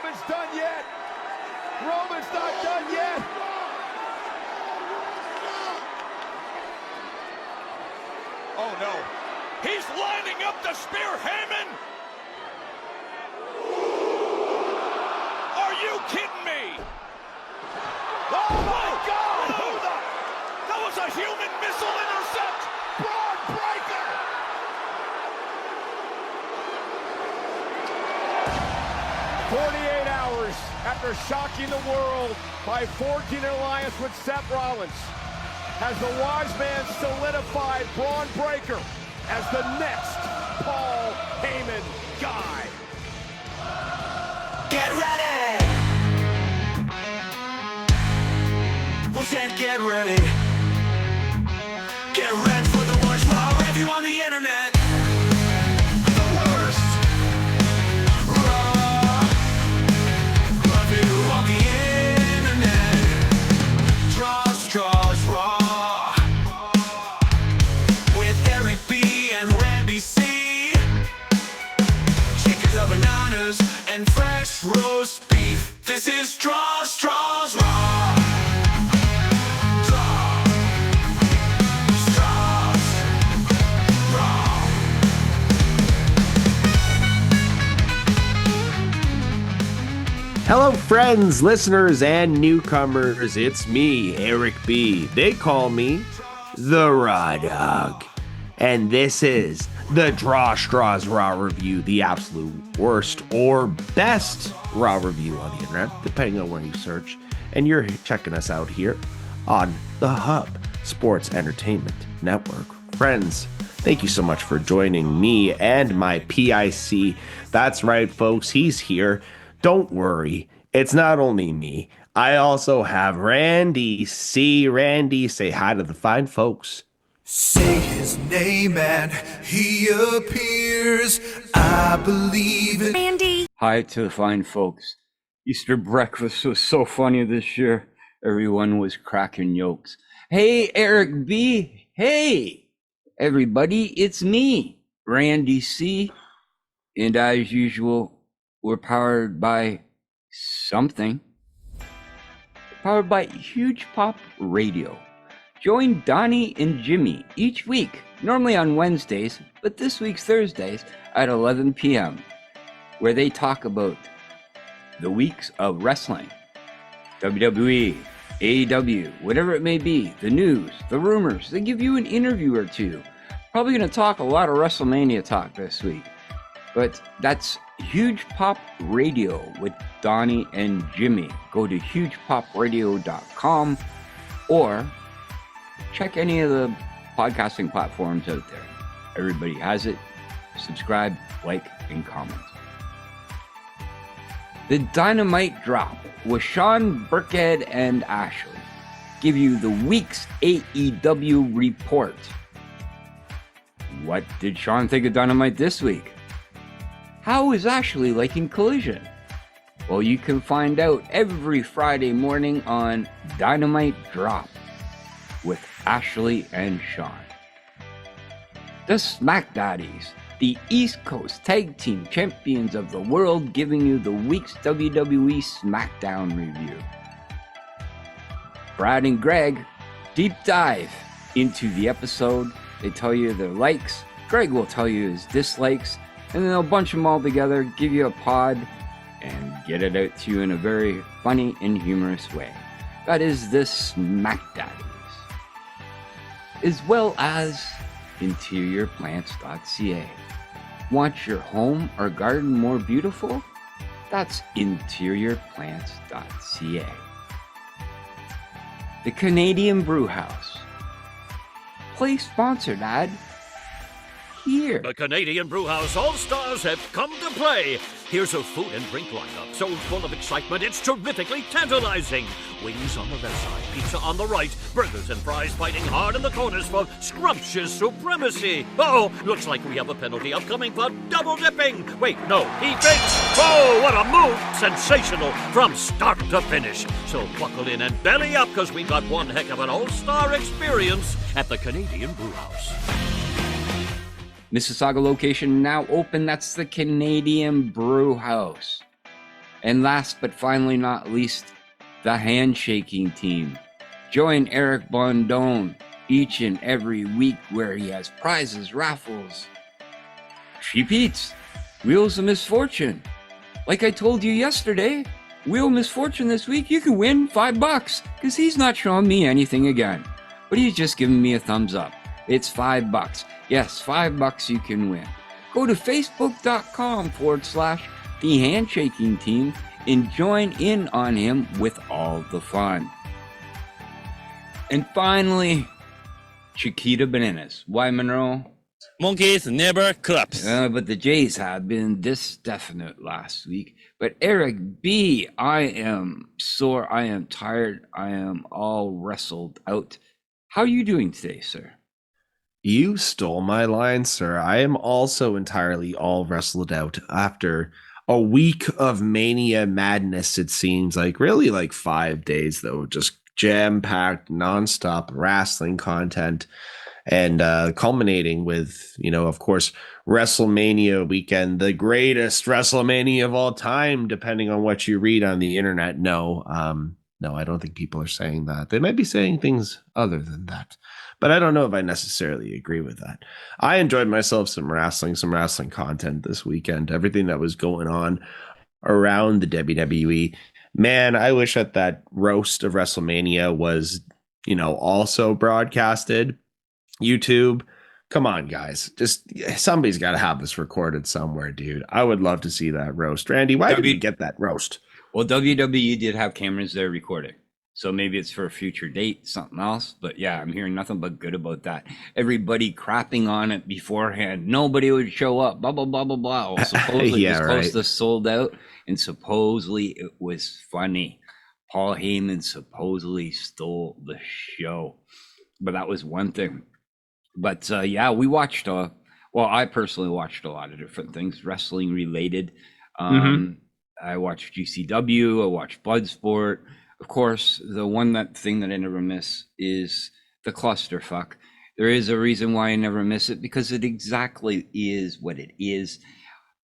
Roman's done yet. Roman's not done yet. Oh no. He's lining up to spear Heyman. Are you kidding me? Oh my God! That was a human missile intercept. Braun breaker. 48 hours after shocking the world by forging an alliance with Seth Rollins, has the wise man solidified Braun Breaker as the next Paul Heyman guy. Get ready! Bullshit, get ready. Get ready for the worst raw review on the internet. The worst raw review on the internet. STRAWS raw. With Eric B and Randy C. Chickens or bananas and fresh roast beef. This is STRAWS raw. Hello, friends, listeners, and newcomers. It's me, Eric B. They call me the Raw Dog. And this is the STRAWS Raw Review, the absolute worst or best Raw review on the internet, depending on where you search. And you're checking us out here on the Hub Sports Entertainment Network. Friends, thank you so much for joining me and my PIC. That's right, folks, he's here. Don't worry, it's not only me. I also have Randy C. Randy, say hi to the fine folks. Say his name and he appears. I believe it. Randy. Hi to the fine folks. Easter breakfast was so funny this year. Everyone was cracking jokes. Hey, Eric B. Hey, everybody, it's me, Randy C. And as usual, we're powered by something. Powered by Huge Pop Radio. Join Donnie and Jimmy each week, normally on Wednesdays, but this week's Thursdays at 11 p.m., where they talk about the weeks of wrestling, WWE, AEW, whatever it may be, the news, the rumors. They give you an interview or two. Probably going to talk a lot of WrestleMania talk this week, but that's Huge Pop Radio with Donnie and Jimmy. Go to hugepopradio.com or check any of the podcasting platforms out there. Everybody has it. Subscribe, like, and comment. The Dynamite Drop with Sean Burkhead and Ashley give you the week's AEW report. What did Sean think of Dynamite this week? How is Ashley liking Collision? Well, you can find out every Friday morning on Dynamite Drop with Ashley and Sean. The Smack Daddies, the East Coast Tag Team Champions of the World, giving you the week's WWE SmackDown review. Brad and Greg deep dive into the episode. They tell you their likes. Greg will tell you his dislikes. And then they'll bunch them all together, give you a pod, and get it out to you in a very funny and humorous way. That is the Smack Daddies. As well as interiorplants.ca. Want your home or garden more beautiful? That's interiorplants.ca. The Canadian Brew House. Play sponsored ad here. The Canadian Brewhouse All-Stars have come to play. Here's a food and drink lineup so full of excitement it's terrifically tantalizing. Wings on the left side, pizza on the right, burgers and fries fighting hard in the corners for scrumptious supremacy. Oh, looks like we have a penalty upcoming for double dipping. Wait, no, he fakes. Oh, what a move. Sensational from start to finish. So buckle in and belly up because we got one heck of an all-star experience at the Canadian Brewhouse. Mississauga location now open. That's the Canadian Brew House. And last but finally not least, the handshaking team. Join Eric Blondon each and every week where he has prizes, raffles, cheap eats, Wheels of Misfortune. Like I told you yesterday, Wheel of Misfortune this week, you can win $5 because he's not showing me anything again. But he's just giving me a thumbs up. It's $5. Yes, $5 you can win. Go to facebook.com/the handshaking team and join in on him with all the fun. And finally, Chiquita Bananas. Why, Monroe? Monkeys never claps. But the Jays have been this definite last week. But Eric B., I am sore. I am tired. I am all wrestled out. How are you doing today, sir? You stole my line, sir. I am also entirely all wrestled out after a week of mania madness, it seems like. Really like 5 days, though. Just jam-packed, nonstop wrestling content. And culminating with, of course, WrestleMania weekend, the greatest WrestleMania of all time, depending on what you read on the internet. No, I don't think people are saying that. They might be saying things other than that. But I don't know if I necessarily agree with that. I enjoyed myself some wrestling content this weekend. Everything that was going on around the WWE. Man, I wish that roast of WrestleMania was, also broadcasted. YouTube, come on, guys. Just somebody's got to have this recorded somewhere, dude. I would love to see that roast. Randy, why did we get that roast? Well, WWE did have cameras there recording. So maybe it's for a future date, something else. But yeah, I'm hearing nothing but good about that. Everybody crapping on it beforehand. Nobody would show up, blah, blah, blah, blah, blah. Well, supposedly it was close to sold out. And supposedly it was funny. Paul Heyman supposedly stole the show. But that was one thing. But yeah, we watched, I personally watched a lot of different things, wrestling related. I watched GCW, I watched Bloodsport. Of course, the thing that I never miss is the clusterfuck. There is a reason why I never miss it, because it exactly is what it is.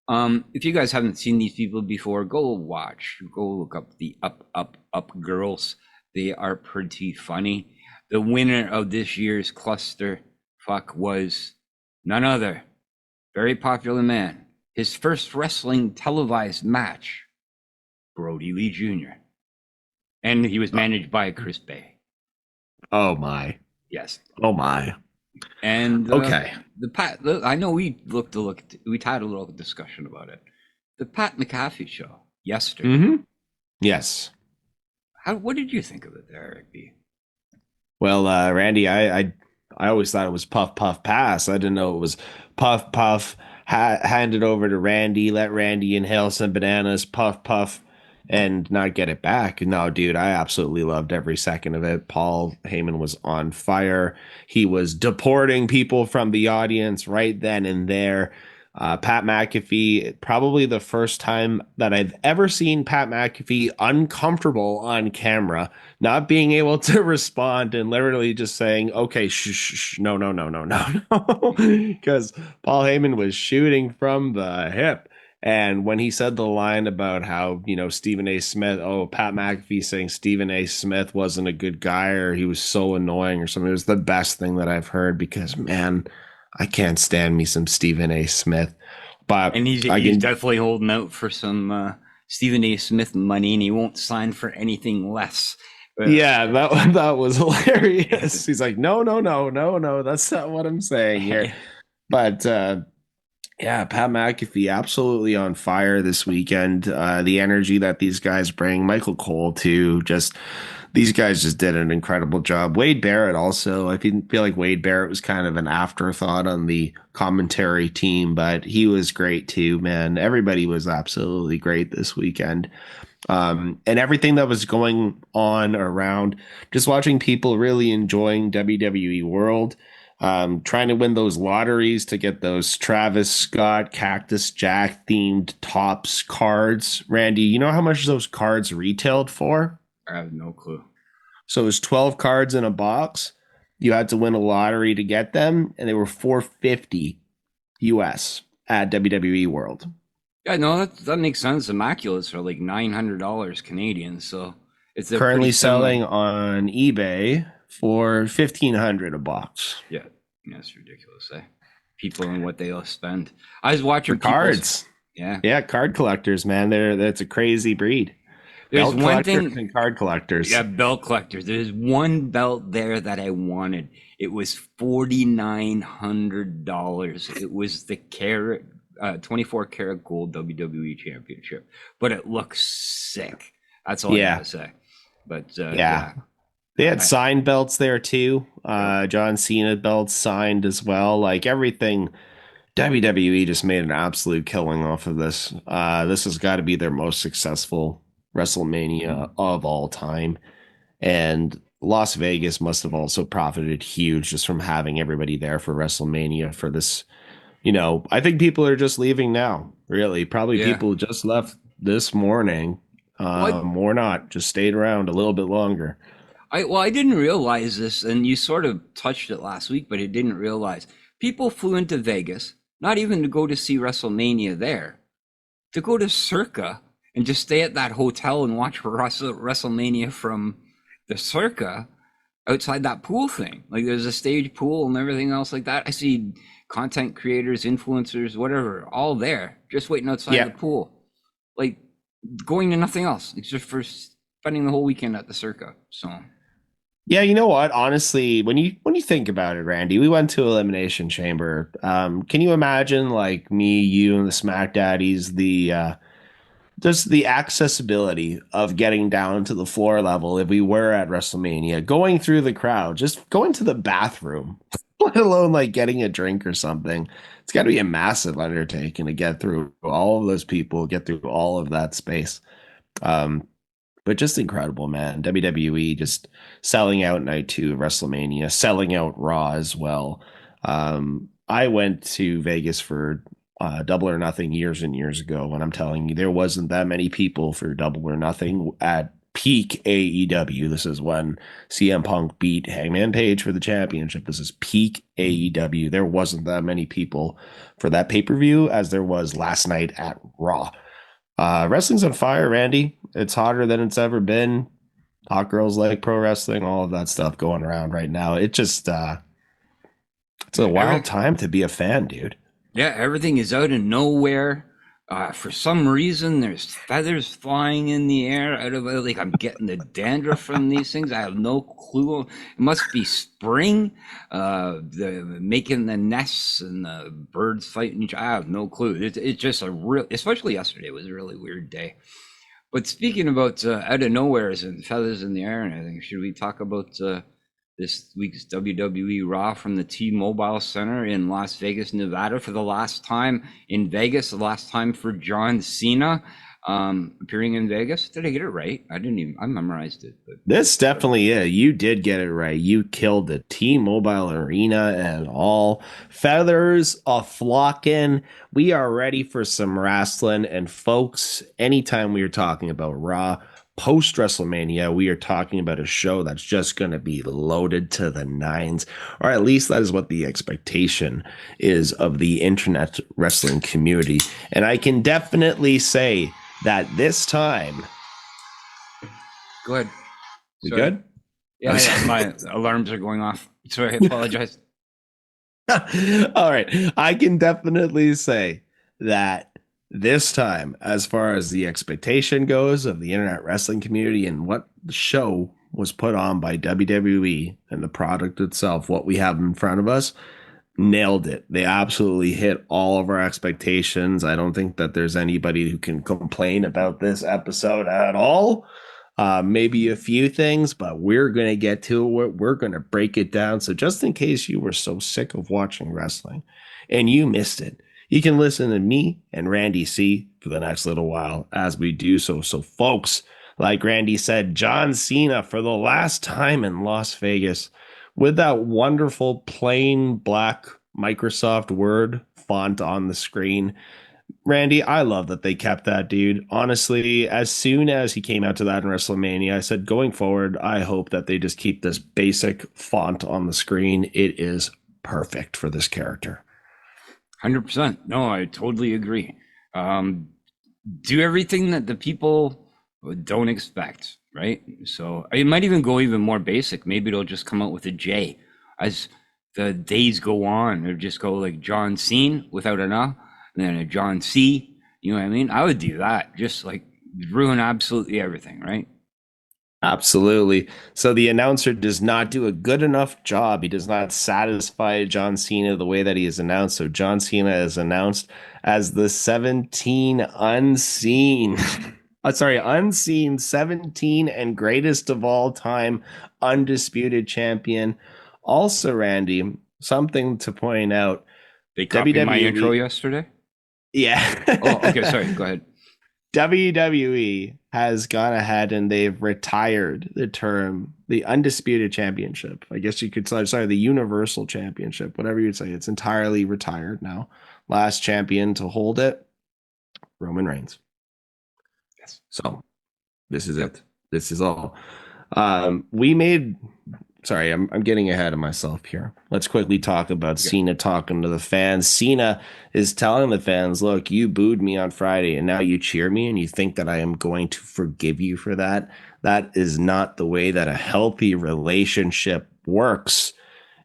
If you guys haven't seen these people before, go look up the Up girls. They are pretty funny. The winner of this year's clusterfuck was none other, very popular man. His first wrestling televised match, Brody Lee Jr. And he was managed by Chris Bay. Oh my. Yes. Oh my. And okay. I know we had a little discussion about it. The Pat McAfee show yesterday. Mm-hmm. Yes. What did you think of it there, Eric B? Well, Randy, I always thought it was puff, puff, pass. I didn't know it was puff, puff, hand it over to Randy, let Randy inhale some bananas, puff, puff, and not get it back. No, dude, I absolutely loved every second of it. Paul Heyman was on fire. He was deporting people from the audience right then and there. Pat McAfee, probably the first time that I've ever seen Pat McAfee uncomfortable on camera, not being able to respond and literally just saying, okay, shh, no, because Paul Heyman was shooting from the hip. And when he said the line about how, Stephen A. Smith, Pat McAfee saying Stephen A. Smith wasn't a good guy or he was so annoying or something, it was the best thing that I've heard, because, man, I can't stand me some Stephen A. Smith. But he's definitely holding out for some Stephen A. Smith money, and he won't sign for anything less. Yeah, that was hilarious. He's like, no, that's not what I'm saying here. But yeah, Pat McAfee absolutely on fire this weekend. The energy that these guys bring, Michael Cole too, these guys just did an incredible job. Wade Barrett also, I feel like Wade Barrett was kind of an afterthought on the commentary team, but he was great too, man. Everybody was absolutely great this weekend. And everything that was going on around, just watching people really enjoying WWE World, trying to win those lotteries to get those Travis Scott, Cactus Jack themed Topps cards. Randy, you know how much those cards retailed for? I have no clue. So it was 12 cards in a box. You had to win a lottery to get them, and they were $450 US at WWE World. Yeah, no, that makes sense. Immaculates are like $900 Canadian, so it's a Currently pretty similar. selling on eBay for $1,500 a box. Yeah, that's ridiculous. People and what they'll spend. I was watching For cards. Yeah, card collectors, man. That's a crazy breed. There's Belt one collectors thing. and card collectors. Yeah, belt collectors. There's one belt there that I wanted. It was $4,900. It was the 24 karat gold WWE Championship, but it looks sick. That's all I gotta say. But yeah. They had signed belts there too. John Cena belts signed as well. Like everything, WWE just made an absolute killing off of this. This has got to be their most successful WrestleMania of all time. And Las Vegas must have also profited huge just from having everybody there for WrestleMania for this. You know, I think people are just leaving now, really. Probably people just left this morning or not, just stayed around a little bit longer. I didn't realize this, and you sort of touched it last week, but I didn't realize people flew into Vegas, not even to go to see WrestleMania there, to go to Circa and just stay at that hotel and watch WrestleMania from the Circa outside that pool thing. Like there's a stage pool and everything else like that. I see content creators, influencers, whatever, all there, just waiting outside the pool, like going to nothing else. It's just for spending the whole weekend at the Circa. So. Yeah, you know what? Honestly, when you think about it, Randy, we went to Elimination Chamber. Can you imagine like me, you, and the Smack Daddies, just the accessibility of getting down to the floor level if we were at WrestleMania, going through the crowd, just going to the bathroom, let alone like getting a drink or something. It's got to be a massive undertaking to get through all of those people, get through all of that space. But just incredible, man. WWE just selling out night 2 of WrestleMania, selling out Raw as well. I went to Vegas for Double or Nothing years and years ago, and I'm telling you, there wasn't that many people for Double or Nothing at peak AEW. This is when CM Punk beat Hangman Page for the championship. This is peak AEW. There wasn't that many people for that pay-per-view as there was last night at Raw. Wrestling's on fire, Randy. It's hotter than it's ever been. Hot girls like pro wrestling, all of that stuff going around right now. It just, it's a wild time to be a fan, dude. Yeah, everything is out of nowhere. For some reason, there's feathers flying in the air out of it. Like I'm getting the dandruff from these things. I have no clue. It must be spring. Making the nests and the birds fighting each other. I have no clue. It's just a real, especially yesterday, it was a really weird day. But speaking about out of nowheres and feathers in the air and everything, should we talk about this week's WWE Raw from the T-Mobile Center in Las Vegas, Nevada, for the last time in Vegas, the last time for John Cena appearing in Vegas? Did I get it right? I memorized it. But this definitely is. You did get it right. You killed the T-Mobile Arena and all. Feathers a flocking. We are ready for some wrestling. And folks, anytime we are talking about Raw, post WrestleMania, we are talking about a show that's just going to be loaded to the nines, or at least that is what the expectation is of the internet wrestling community. And I can definitely say that this time. Go ahead. We good? Yeah, my alarms are going off. Sorry, I apologize. All right. I can definitely say that this time, as far as the expectation goes of the internet wrestling community and what the show was put on by WWE and the product itself, what we have in front of us, nailed it. They absolutely hit all of our expectations. I don't think that there's anybody who can complain about this episode at all. Maybe a few things, but we're going to get to it. We're going to break it down. So just in case you were so sick of watching wrestling and you missed it, you can listen to me and Randy C for the next little while as we do so. So, folks, like Randy said, John Cena for the last time in Las Vegas with that wonderful plain black Microsoft Word font on the screen. Randy, I love that they kept that, dude. Honestly, as soon as he came out to that in WrestleMania, I said, going forward, I hope that they just keep this basic font on the screen. It is perfect for this character. 100%. No, I totally agree. do everything that the people don't expect, right? So it might even go even more basic. Maybe it'll just come out with a J as the days go on, or just go like John Cena without an A, and then a John C. You know what I mean? I would do that. Just like ruin absolutely everything, right? Absolutely. So the announcer does not do a good enough job. He does not satisfy John Cena the way that he is announced. So John Cena is announced as the 17 unseen. Unseen 17 and greatest of all time undisputed champion. Also, Randy, something to point out. They copied my intro yesterday? Yeah. Oh, okay. Sorry. Go ahead. WWE has gone ahead and they've retired the term, the undisputed championship. I guess you could say, sorry, the universal championship, whatever you'd say. It's entirely retired now. Last champion to hold it, Roman Reigns. Yes. So this is it. This is all. We made. Sorry, I'm getting ahead of myself here. Let's quickly talk about Cena talking to the fans. Cena is telling the fans, look, you booed me on Friday and now you cheer me and you think that I am going to forgive you for that. That is not the way that a healthy relationship works.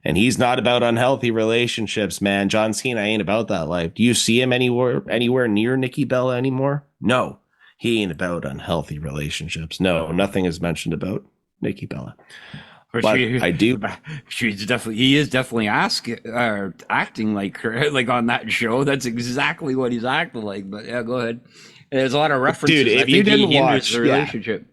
And he's not about unhealthy relationships, man. John Cena ain't about that life. Do you see him anywhere near Nikki Bella anymore? No, he ain't about unhealthy relationships. No, nothing is mentioned about Nikki Bella. But I do. He is definitely acting like her, like on that show. That's exactly what he's acting like. But yeah, go ahead. There's a lot of references. Dude, if you didn't watch the relationship.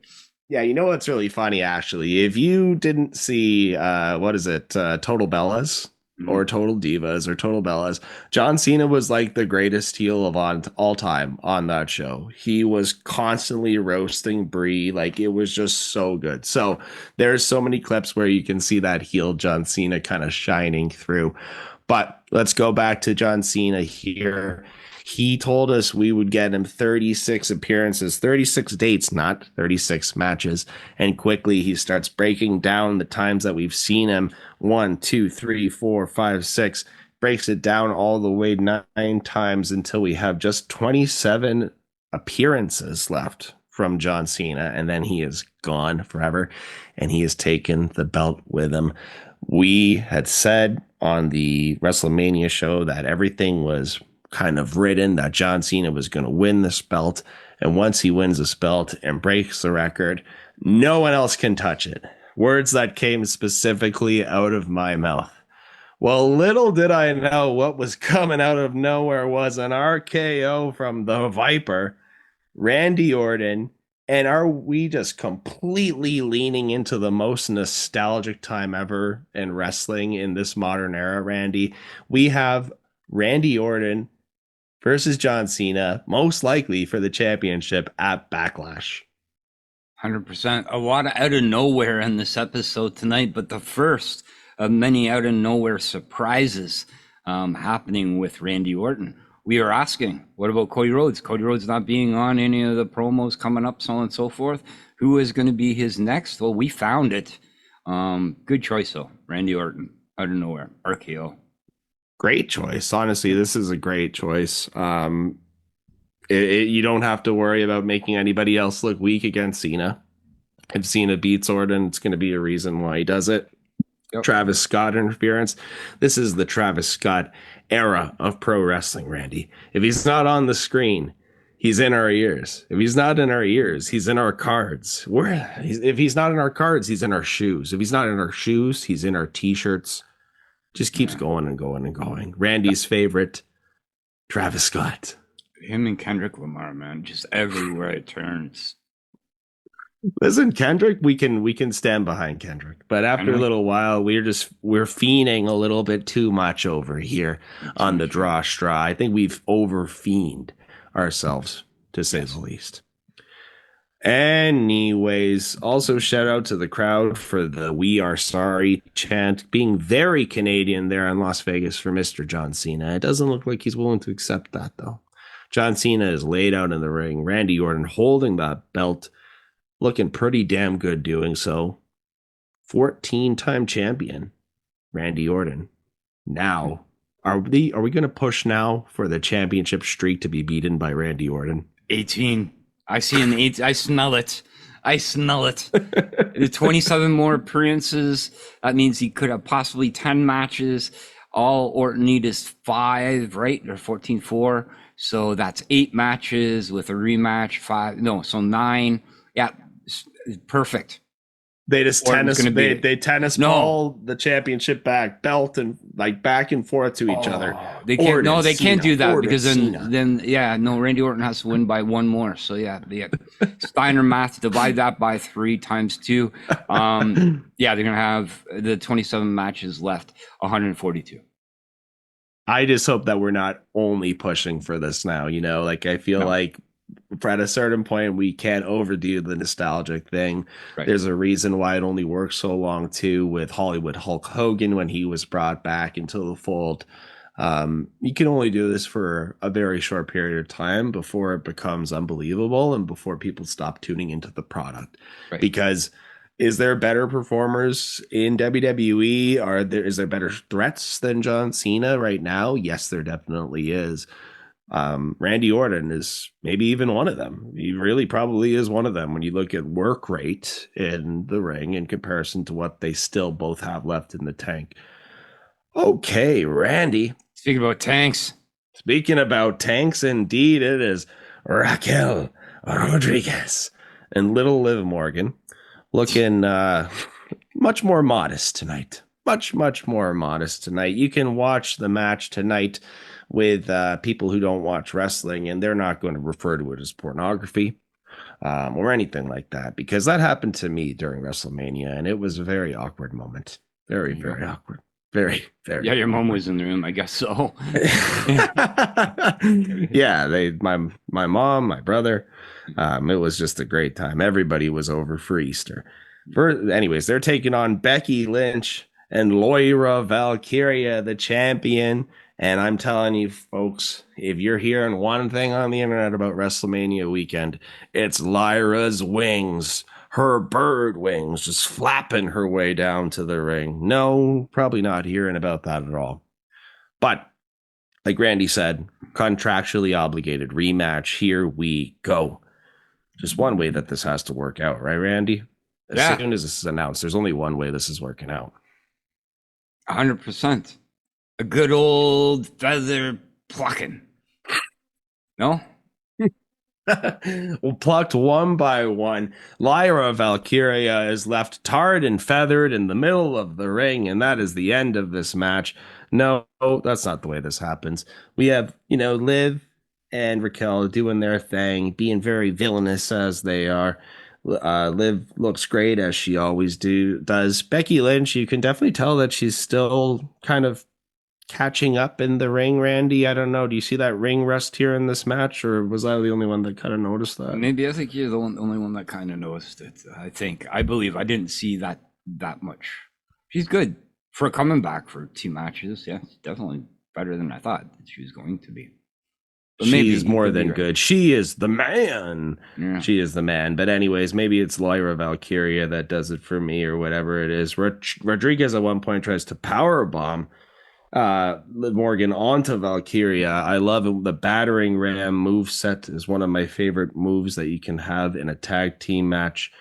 Yeah, you know what's really funny, actually? If you didn't see, Total Bellas or Total Divas or Total Bellas, John Cena was like the greatest heel of all time on that show. He was constantly roasting Brie. Like, it was just so good. So there's so many clips where you can see that heel John Cena kind of shining through. But let's go back to John Cena here. He told us we would get him 36 appearances, 36 dates, not 36 matches. And quickly he starts breaking down the times that we've seen him. 1, 2, 3, 4, 5, 6. Breaks it down all the way 9 times until we have just 27 appearances left from John Cena. And then he is gone forever. And he has taken the belt with him. We had said on the WrestleMania show that everything was kind of written that John Cena was going to win this belt. And once he wins this belt and breaks the record, no one else can touch it. Words that came specifically out of my mouth. Well, little did I know what was coming out of nowhere was an RKO from the Viper, Randy Orton. And are we just completely leaning into the most nostalgic time ever in wrestling in this modern era, Randy? We have Randy Orton versus John Cena, most likely for the championship at Backlash. 100%. A lot of out of nowhere in this episode tonight, but the first of many out of nowhere surprises happening with Randy Orton. We are asking, what about Cody Rhodes? Cody Rhodes not being on any of the promos coming up, so on and so forth. Who is going to be his next? Well, we found it. Good choice, though. Randy Orton, out of nowhere, RKO. Great choice. Honestly, this is a great choice. You don't have to worry about making anybody else look weak against Cena. If Cena beats Orton, it's going to be a reason why he does it. Yep. Travis Scott interference. This is the Travis Scott era of pro wrestling, Randy. If he's not on the screen, he's in our ears. If he's not in our ears, he's in our cards. If he's not in our cards, he's in our shoes. If he's not in our shoes, he's in our t-shirts. Just keeps going and going and going. Randy's favorite, Travis Scott. Him and Kendrick Lamar, man, just everywhere it turns. Listen, Kendrick, we can stand behind Kendrick, but after a little while, we're fiending a little bit too much over here on the draw straw. I think we've over fiend ourselves, to say the least. Anyways, also shout out to the crowd for the "We Are Sorry" chant, being very Canadian there in Las Vegas for Mr. John Cena. It doesn't look like he's willing to accept that, though. John Cena is laid out in the ring. Randy Orton holding that belt, looking pretty damn good doing so. 14-time champion, Randy Orton. Now, are we going to push now for the championship streak to be beaten by Randy Orton? 18. I see an 8. I smell it. I smell it. The 27 more appearances. That means he could have possibly 10 matches. All Orton need is 5, right? Or 14-4. So that's 8 matches with a rematch. 5. No, so 9. Yeah, perfect. They just they tennis No. ball the championship belt and like back and forth to each other. They can't. Orton, No, they Cena, can't do that Orton, because Cena. then Randy Orton has to win by 1 more. So yeah, Steiner math, divide that by 3 times 2. Yeah, they're gonna have the 27 matches left, 142. I just hope that we're not only pushing for this now. You know, like I feel like at a certain point we can't overdo the nostalgic thing. Right. There's a reason why it only worked so long too with Hollywood Hulk Hogan when he was brought back into the fold. You can only do this for a very short period of time before it becomes unbelievable and before people stop tuning into the product. Right. Because is there better performers in WWE? Is there better threats than John Cena right now? Yes, there definitely is. Randy Orton is maybe even one of them. He really probably is one of them when you look at work rate in the ring in comparison to what they still both have left in the tank. Okay, Randy. Speaking about tanks. Speaking about tanks, indeed, it is Raquel Rodriguez and Little Liv Morgan looking much more modest tonight. Much more modest tonight. You can watch the match tonight with people who don't watch wrestling, and they're not going to refer to it as pornography or anything like that, because that happened to me during WrestleMania, and it was a very awkward moment. Very awkward. Very. Yeah, your mom was in the room, I guess so. Yeah, my mom, my brother. It was just a great time. Everybody was over for Easter. Anyways, they're taking on Becky Lynch and Lyra Valkyria, the champion. And I'm telling you, folks, if you're hearing one thing on the internet about WrestleMania weekend, it's Lyra's wings, her bird wings, just flapping her way down to the ring. No, probably not hearing about that at all. But like Randy said, contractually obligated rematch. Here we go. Just one way that this has to work out, right, Randy? As soon as this is announced, there's only one way this is working out. 100%. A good old feather plucking. No? Well, plucked one by one. Lyra Valkyria is left tarred and feathered in the middle of the ring, and that is the end of this match. No, that's not the way this happens. We have, Liv and Raquel doing their thing, being very villainous as they are. Liv looks great as she always does. Becky Lynch, you can definitely tell that she's still kind of catching up in the ring, Randy. I don't know. Do you see that ring rust here in this match, or was I the only one that kind of noticed that? Maybe I think you're the only one that kind of noticed it. I believe I didn't see that much. She's good for coming back for 2 matches. Yeah, it's definitely better than I thought that she was going to be. But she's more than good. She is the man. Yeah. She is the man. But anyways, maybe it's Lyra Valkyria that does it for me or whatever it is. Rodriguez at one point tries to powerbomb Liv Morgan onto Valkyria. I love it. The battering ram move set is one of my favorite moves that you can have in a tag team match.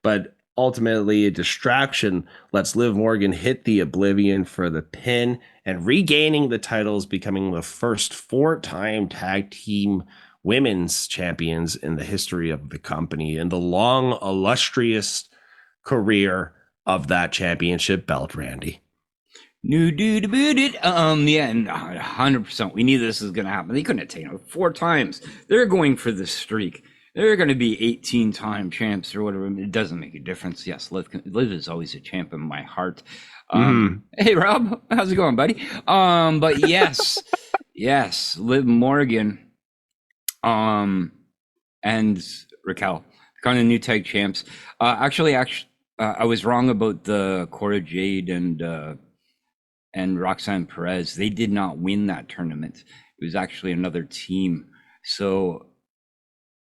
But ultimately, a distraction lets Liv Morgan hit the Oblivion for the pin and regaining the titles, becoming the first 4-time tag team women's champions in the history of the company in the long, illustrious career of that championship belt, Randy. New dude about it. Yeah, and 100%. We knew this was going to happen. They couldn't have taken it 4 times. They're going for the streak. They're going to be 18-time champs or whatever. It doesn't make a difference. Yes, Liv is always a champ in my heart. Hey, Rob, how's it going, buddy? But yes, yes, Liv Morgan, and Raquel, kind of new tag champs. Actually, I was wrong about the Cora Jade and Roxanne Perez. They did not win that tournament. It was actually another team. So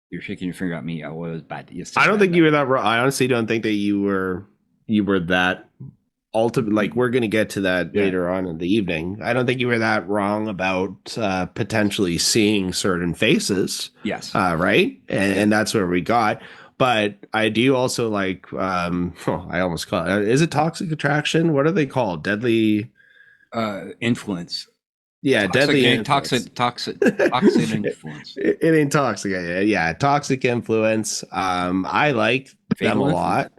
you're shaking your finger at me. I was bad. Yes, I don't think you were that wrong. I honestly don't think that you were that ultimate, like we're going to get to that later on in the evening. I don't think you were that wrong about potentially seeing certain faces. Yes. Right. And that's where we got. But I do also like, I almost call it, is it toxic attraction? What are they called? Deadly Influence. Yeah, deadly influence. Toxic influence. It ain't toxic. Yeah, toxic influence. I like them a lot.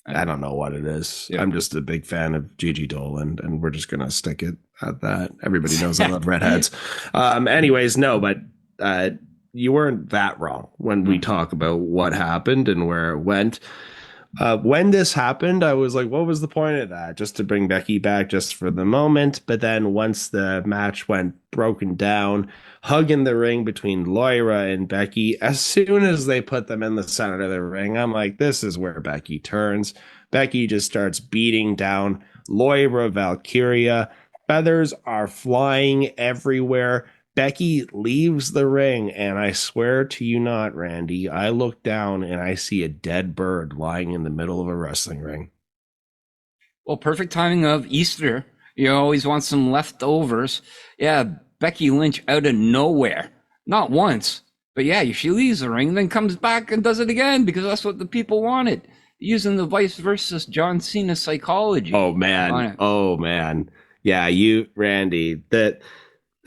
I don't know what it is. Yeah. I'm just a big fan of Gigi Dolan, and we're just gonna stick it at that. Everybody knows I love redheads. Anyways, no, but you weren't that wrong when we talk about what happened and where it went. When this happened, I was like, what was the point of that? Just to bring Becky back just for the moment. But then once the match went broken down, hug in the ring between Lyra and Becky, as soon as they put them in the center of the ring, I'm like, this is where Becky turns. Becky just starts beating down Lyra Valkyria. Feathers are flying everywhere. Becky leaves the ring, and I swear to you not, Randy, I look down and I see a dead bird lying in the middle of a wrestling ring. Well, perfect timing of Easter. You always want some leftovers. Yeah, Becky Lynch out of nowhere. Not once, but yeah, she leaves the ring, then comes back and does it again because that's what the people wanted. Using the vice versa John Cena psychology. Oh, man. Yeah, Randy, that...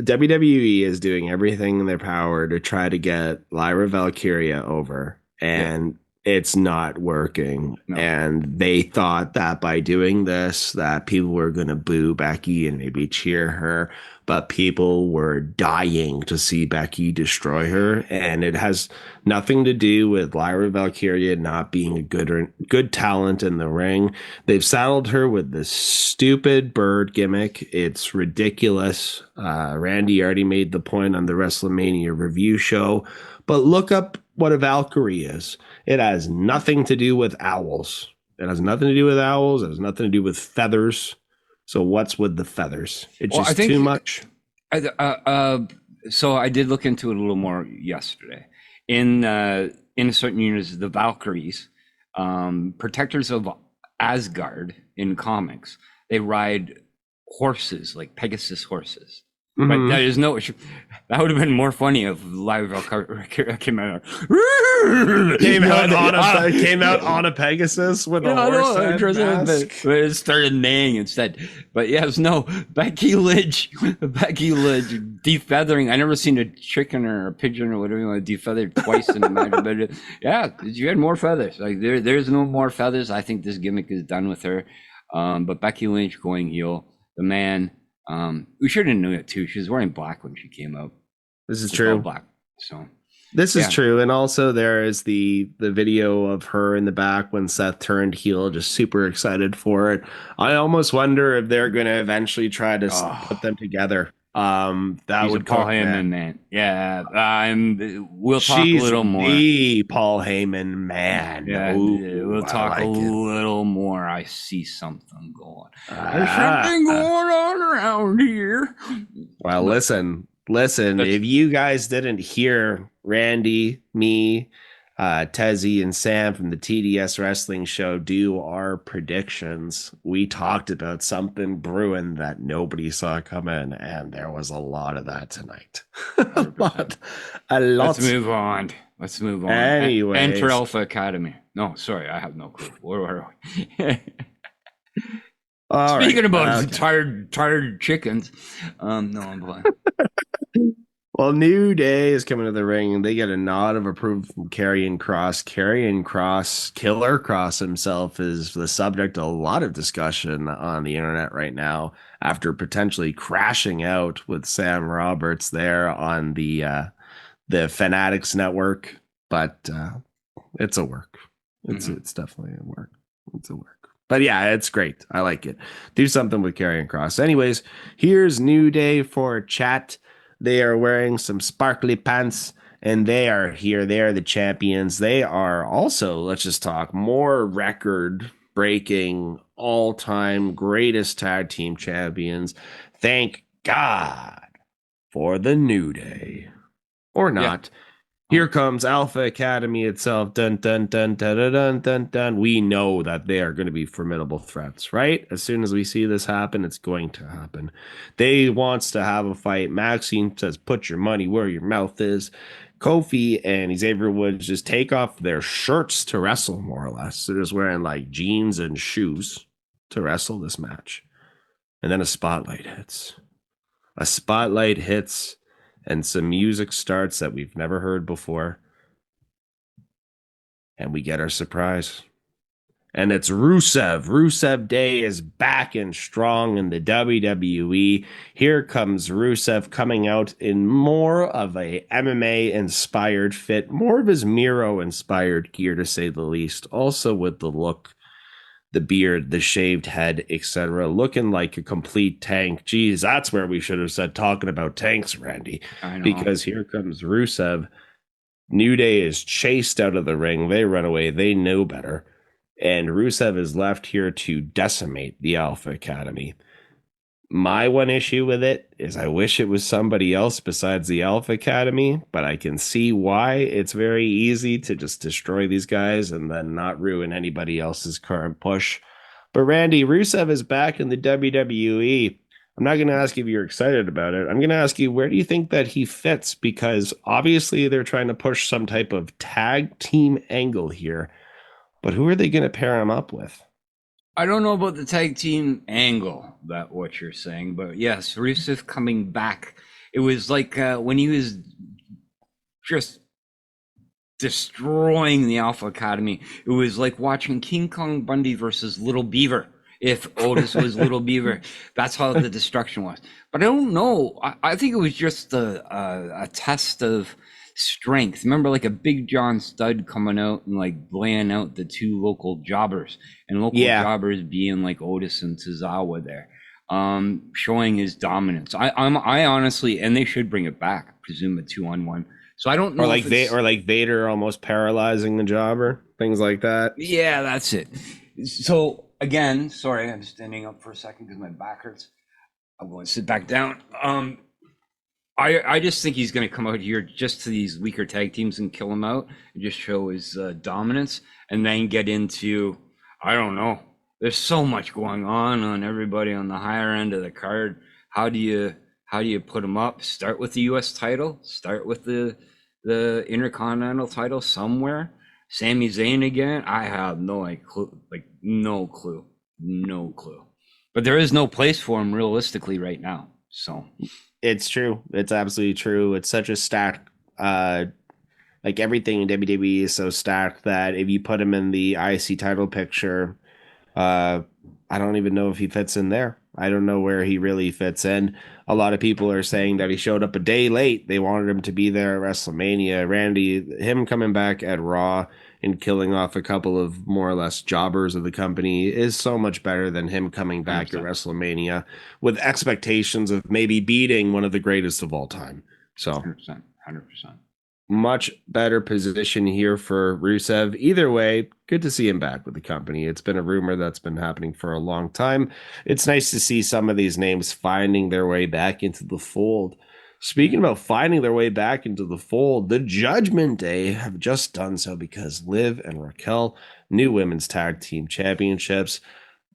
WWE is doing everything in their power to try to get Lyra Valkyria over, and it's not working. No. And they thought that by doing this, that people were going to boo Becky and maybe cheer her, but people were dying to see Becky destroy her. And it has nothing to do with Lyra Valkyria not being a good talent in the ring. They've saddled her with this stupid bird gimmick. It's ridiculous. Randy already made the point on the WrestleMania review show, but look up what a Valkyrie is. It has nothing to do with owls. It has nothing to do with owls. It has nothing to do with feathers. So what's with the feathers? It's just too much. So I did look into it a little more yesterday. In certain units, the Valkyries, protectors of Asgard in comics, they ride horses, like Pegasus horses. But that is that would have been more funny if live came out on a Pegasus with a horse mask. But it started neighing instead. But yes, no, Becky Lynch defeathering. I never seen a chicken or a pigeon or whatever you want to defeather twice in a match. But yeah, you had more feathers. Like there's no more feathers. I think this gimmick is done with her. But Becky Lynch going heel, the man. We should have known it too. She was wearing black when she came out. This is true. Black. So this is true. And also there is the video of her in the back when Seth turned heel, just super excited for it. I almost wonder if they're going to eventually try to put them together. That would Paul Heyman, man. Yeah. We'll talk a little more. The Paul Heyman, man. Yeah, we'll talk a little more. I see something going. There's something going on around here. Well, listen. If you guys didn't hear Randy, me, Tezzy, and Sam from the TDS Wrestling Show do our predictions, we talked about something brewing that nobody saw coming, and there was a lot of that tonight. a lot. Let's move on. Anyways. Enter Alpha Academy. No, sorry, I have no clue. Where are we? Speaking about tired chickens. No, I'm blind. Well, New Day is coming to the ring, and they get a nod of approval from Karrion Kross. Karrion Kross, Killer Kross himself, is the subject of a lot of discussion on the internet right now after potentially crashing out with Sam Roberts there on the Fanatics Network. But it's a work. It's definitely a work. It's a work. But yeah, it's great. I like it. Do something with Karrion Kross. Anyways, here's New Day for a chat. They are wearing some sparkly pants, and they are here. They are the champions. They are also, let's just talk, more record-breaking, all-time greatest tag team champions. Thank God for the New Day. Or not. Here comes Alpha Academy itself. Dun dun dun dun dun dun dun dun. We know that they are going to be formidable threats, right? As soon as we see this happen, it's going to happen. They wants to have a fight. Maxine says, "Put your money where your mouth is." Kofi and Xavier Woods just take off their shirts to wrestle, more or less. They're just wearing like jeans and shoes to wrestle this match. And then a spotlight hits. A spotlight hits. And some music starts that we've never heard before. And we get our surprise. And it's Rusev. Rusev Day is back and strong in the WWE. Here comes Rusev coming out in more of a MMA-inspired fit. More of his Miro-inspired gear, to say the least. Also with the look, the beard, the shaved head, etc. Looking like a complete tank. Geez, that's where we should have said talking about tanks, Randy. I know. Because here comes Rusev. New Day is chased out of the ring. They run away. They know better. And Rusev is left here to decimate the Alpha Academy. My one issue with it is I wish it was somebody else besides the Alpha Academy, but I can see why it's very easy to just destroy these guys and then not ruin anybody else's current push. But Randy, Rusev is back in the WWE. I'm not going to ask you if you're excited about it. I'm going to ask you, where do you think that he fits? Because obviously they're trying to push some type of tag team angle here. But who are they going to pair him up with? I don't know about the tag team angle, that what you're saying, but yes, Rusev coming back. It was like when he was just destroying the Alpha Academy. It was like watching King Kong Bundy versus Little Beaver. If Otis was Little Beaver, that's how the destruction was. But I don't know. I think it was just a test of strength. Remember, like a Big John Studd coming out and like laying out the two local jobbers, and local jobbers being like Otis and Tozawa there, showing his dominance. I honestly, and they should bring it back, presume a 2-on-1. So I don't know, or like Vader almost paralyzing the jobber, things like that. Yeah, that's it. So again, sorry, I'm standing up for a second because my back hurts. I'm going to sit back down. I just think he's going to come out here just to these weaker tag teams and kill them out and just show his dominance, and then get into, I don't know. There's so much going on everybody on the higher end of the card. How do you put them up? Start with the U.S. title. Start with the Intercontinental title somewhere. Sami Zayn again. I have no clue. But there is no place for him realistically right now. So. It's true. It's absolutely true. It's such a stacked, like everything in WWE is so stacked that if you put him in the IC title picture, I don't even know if he fits in there. I don't know where he really fits in. A lot of people are saying that he showed up a day late. They wanted him to be there at WrestleMania. Randy, him coming back at Raw and killing off a couple of more or less jobbers of the company is so much better than him coming back 100%. At WrestleMania with expectations of maybe beating one of the greatest of all time. So 100%. Much better position here for Rusev. Either way, good to see him back with the company. It's been a rumor that's been happening for a long time. It's nice to see some of these names finding their way back into the fold. Speaking about finding their way back into the fold, the Judgment Day have just done so because Liv and Raquel, new women's tag team championships.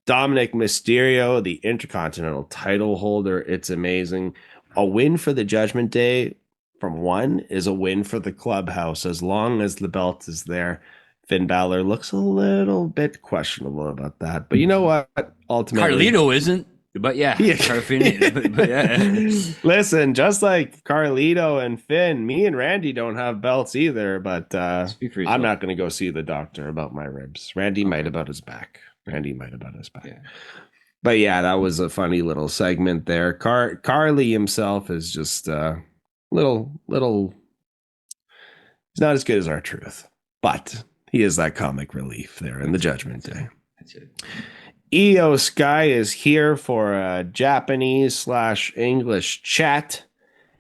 Dominic Mysterio, the Intercontinental title holder. It's amazing. A win for the Judgment Day from one is a win for the clubhouse as long as the belt is there. Finn Balor looks a little bit questionable about that. But you know what? Ultimately, Carlito isn't. But yeah. But yeah. Listen, just like Carlito and Finn, me and Randy don't have belts either, but I'm not going to go see the doctor about my ribs. Randy might about his back. Yeah. But yeah, that was a funny little segment there. Carly himself is just little. He's not as good as R-Truth, but he is that comic relief there in the Judgment Day. That's it. Io Sky is here for a Japanese/English chat.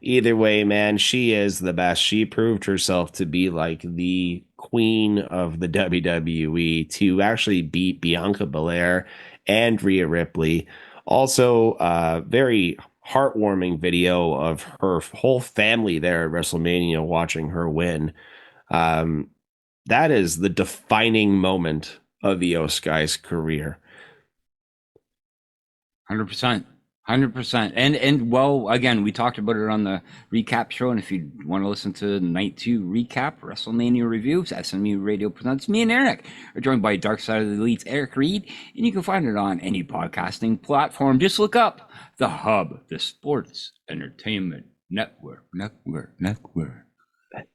Either way, man, she is the best. She proved herself to be like the queen of the WWE, to actually beat Bianca Belair and Rhea Ripley. Also, very heartwarming video of her whole family there at WrestleMania watching her win. That is the defining moment of Io Sky's career. 100%. 100%. And well, again, we talked about it on the recap show. And if you want to listen to night 2 recap, WrestleMania reviews, SMU Radio presents, me and Eric are joined by Dark Side of the Elite's Eric Reed. And you can find it on any podcasting platform. Just look up The Hub, the Sports Entertainment Network.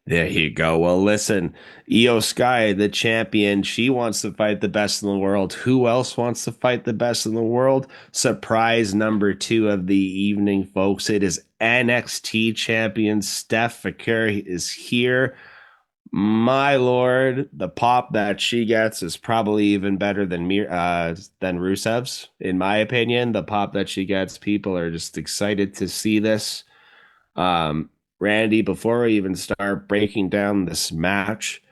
There you go. Well, listen, Io Sky, the champion, she wants to fight the best in the world. Who else wants to fight the best in the world? Surprise number 2 of the evening, folks. It is NXT champion Steph Vaquer is here. My lord, the pop that she gets is probably even better than Rusev's, in my opinion. The pop that she gets, people are just excited to see this. Randy, before we even start breaking down this match,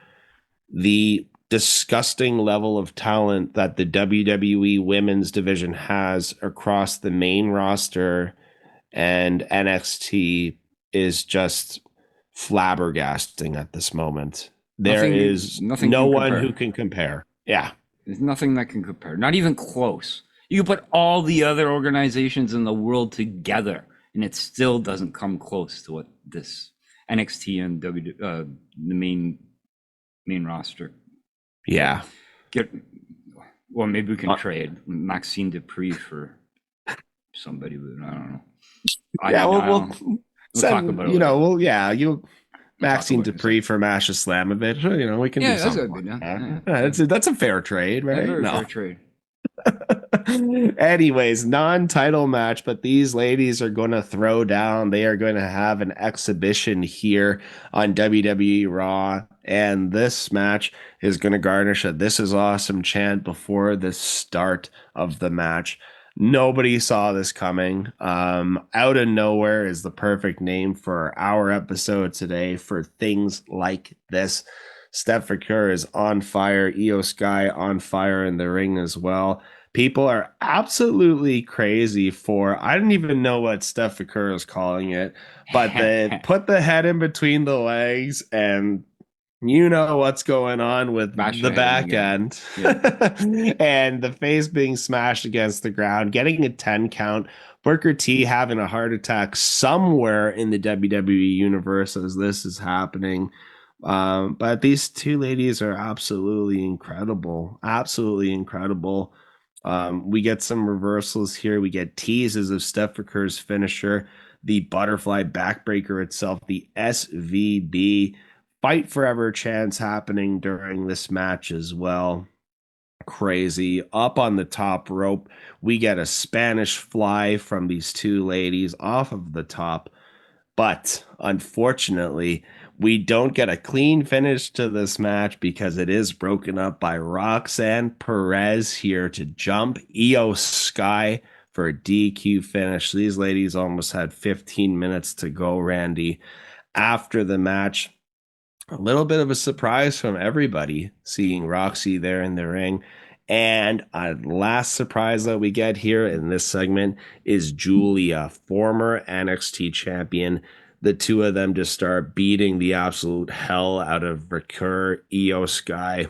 the disgusting level of talent that the WWE women's division has across the main roster and NXT is just flabbergasting at this moment. There is no one who can compare. Yeah. There's nothing that can compare. Not even close. You can put all the other organizations in the world together, and it still doesn't come close to what this NXT and the main roster. Yeah. Well, maybe we can trade Maxine Dupree for somebody, but I don't know. We'll talk about it. Maxine Dupree for Masha Slamovich. We can do something. That's a fair trade, right? Fair trade. Anyways, non-title match, but these ladies are going to throw down. They are going to have an exhibition here on WWE Raw, and this match is going to garnish a "This is awesome" chant before the start of the match. Nobody saw this coming. Outta Nowhere is the perfect name for our episode today for things like this. Steph Vaquer is on fire. Io Sky on fire in the ring as well. People are absolutely crazy for, I don't even know what Steph Vaquer is calling it, but they put the head in between the legs and you know what's going on with the back end. Yeah. And the face being smashed against the ground, getting a 10 count. Booker T having a heart attack somewhere in the WWE universe as this is happening. But these two ladies are absolutely incredible. Absolutely incredible. We get some reversals here. We get teases of Steph Vaquer's finisher, the butterfly backbreaker itself, the SVB. Fight Forever chants happening during this match as well. Crazy. Up on the top rope, we get a Spanish fly from these two ladies off of the top. But unfortunately, we don't get a clean finish to this match because it is broken up by Roxanne Perez here to jump Io Sky for a DQ finish. These ladies almost had 15 minutes to go, Randy. After the match, a little bit of a surprise from everybody seeing Roxy there in the ring. And a last surprise that we get here in this segment is Julia, former NXT champion. The two of them just start beating the absolute hell out of Vaquer, Io Sky,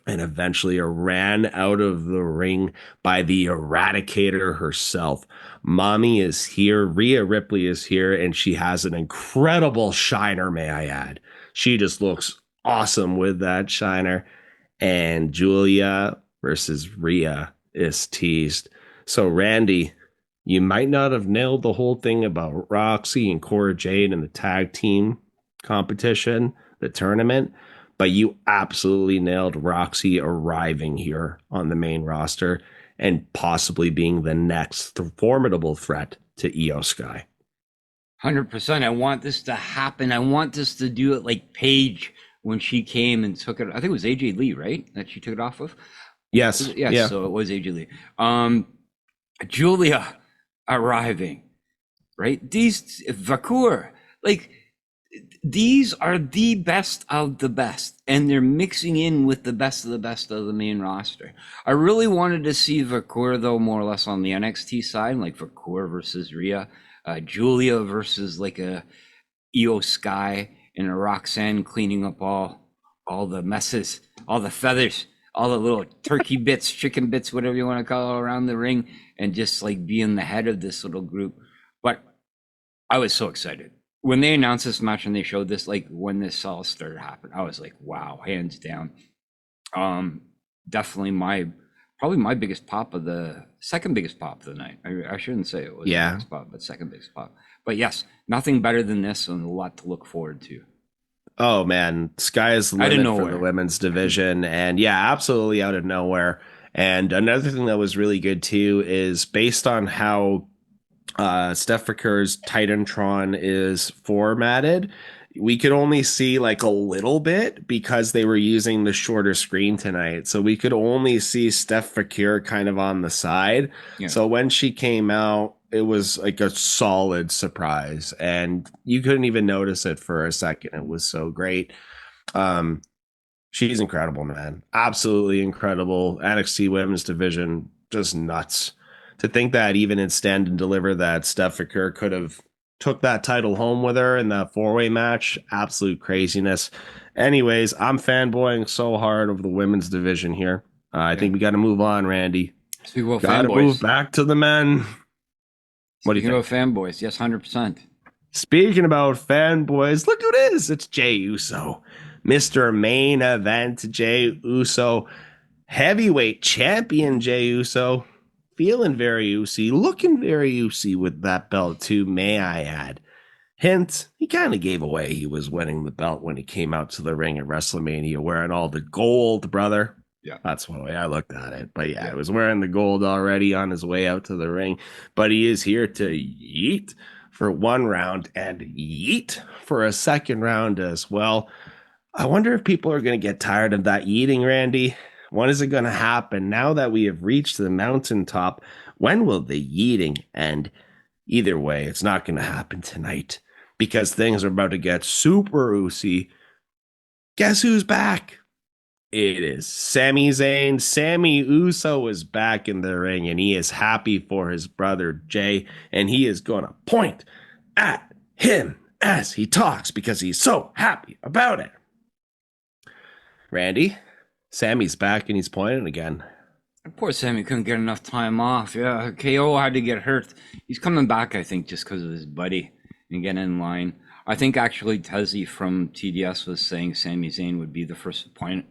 and eventually are ran out of the ring by the Eradicator herself. Mommy is here, Rhea Ripley is here, and she has an incredible shiner, may I add. She just looks awesome with that shiner. And Julia versus Rhea is teased. So, Randy, you might not have nailed the whole thing about Roxy and Cora Jade and the tag team competition, the tournament, but you absolutely nailed Roxy arriving here on the main roster and possibly being the next formidable threat to Io Sky. 100%. I want this to happen. I want this to do it like Paige when she came and took it. I think it was AJ Lee, right? That she took it off of? Yes. Yes. Yeah. So it was AJ Lee. Julia arriving, right? These Vaquer, like these are the best of the best, and they're mixing in with the best of the best of the main roster. I really wanted to see Vaquer, though, more or less on the NXT side, like Vaquer versus Rhea, Julia versus like a Io Sky, and a Roxanne cleaning up all the messes, all the feathers, all the little turkey bits, chicken bits, whatever you want to call it, around the ring, and just like being the head of this little group. But I was so excited when they announced this match and they showed this, like when this all started happening. I was like, wow, hands down. Definitely probably my biggest pop of the second biggest pop of the night. I shouldn't say it was the biggest pop, but second biggest pop. But yes, nothing better than this, and a lot to look forward to. Oh man, sky is the limit for the women's division, and yeah, absolutely out of nowhere. And another thing that was really good too is based on how Steph Vaquer's Titantron is formatted, we could only see like a little bit because they were using the shorter screen tonight. So we could only see Steph Vaquer kind of on the side. Yeah. So when she came out, it was like a solid surprise, and you couldn't even notice it for a second. It was so great. She's incredible, man. Absolutely incredible. NXT women's division, just nuts. To think that even in Stand and Deliver that Steph Vaquer could have took that title home with her in that 4-way match, absolute craziness. Anyways, I'm fanboying so hard over the women's division here. I think we got to move on, Randy. Got to move back to the men. What do you think? Speaking about fanboys, yes, 100%. Speaking about fanboys, look who it is. It's Jey Uso, Mr. Main Event Jey Uso, heavyweight champion Jey Uso. Feeling very Usy, looking very Usy with that belt too, may I add. Hint, he kind of gave away he was winning the belt when he came out to the ring at WrestleMania wearing all the gold, brother. Yeah. That's one way I looked at it. But yeah, he was wearing the gold already on his way out to the ring. But he is here to yeet for one round and yeet for a second round as well. I wonder if people are going to get tired of that yeeting, Randy. When is it going to happen? Now that we have reached the mountaintop, when will the yeeting end? Either way, it's not going to happen tonight because things are about to get super oozy. Guess who's back? It is Sami Zayn. Sami Uso is back in the ring, and he is happy for his brother Jey, and he is going to point at him as he talks because he's so happy about it. Randy? Sammy's back and he's pointing again. Poor Sami couldn't get enough time off. Yeah, KO had to get hurt. He's coming back, I think, just because of his buddy and getting in line. I think actually Tezzy from TDS was saying Sami Zayn would be the first opponent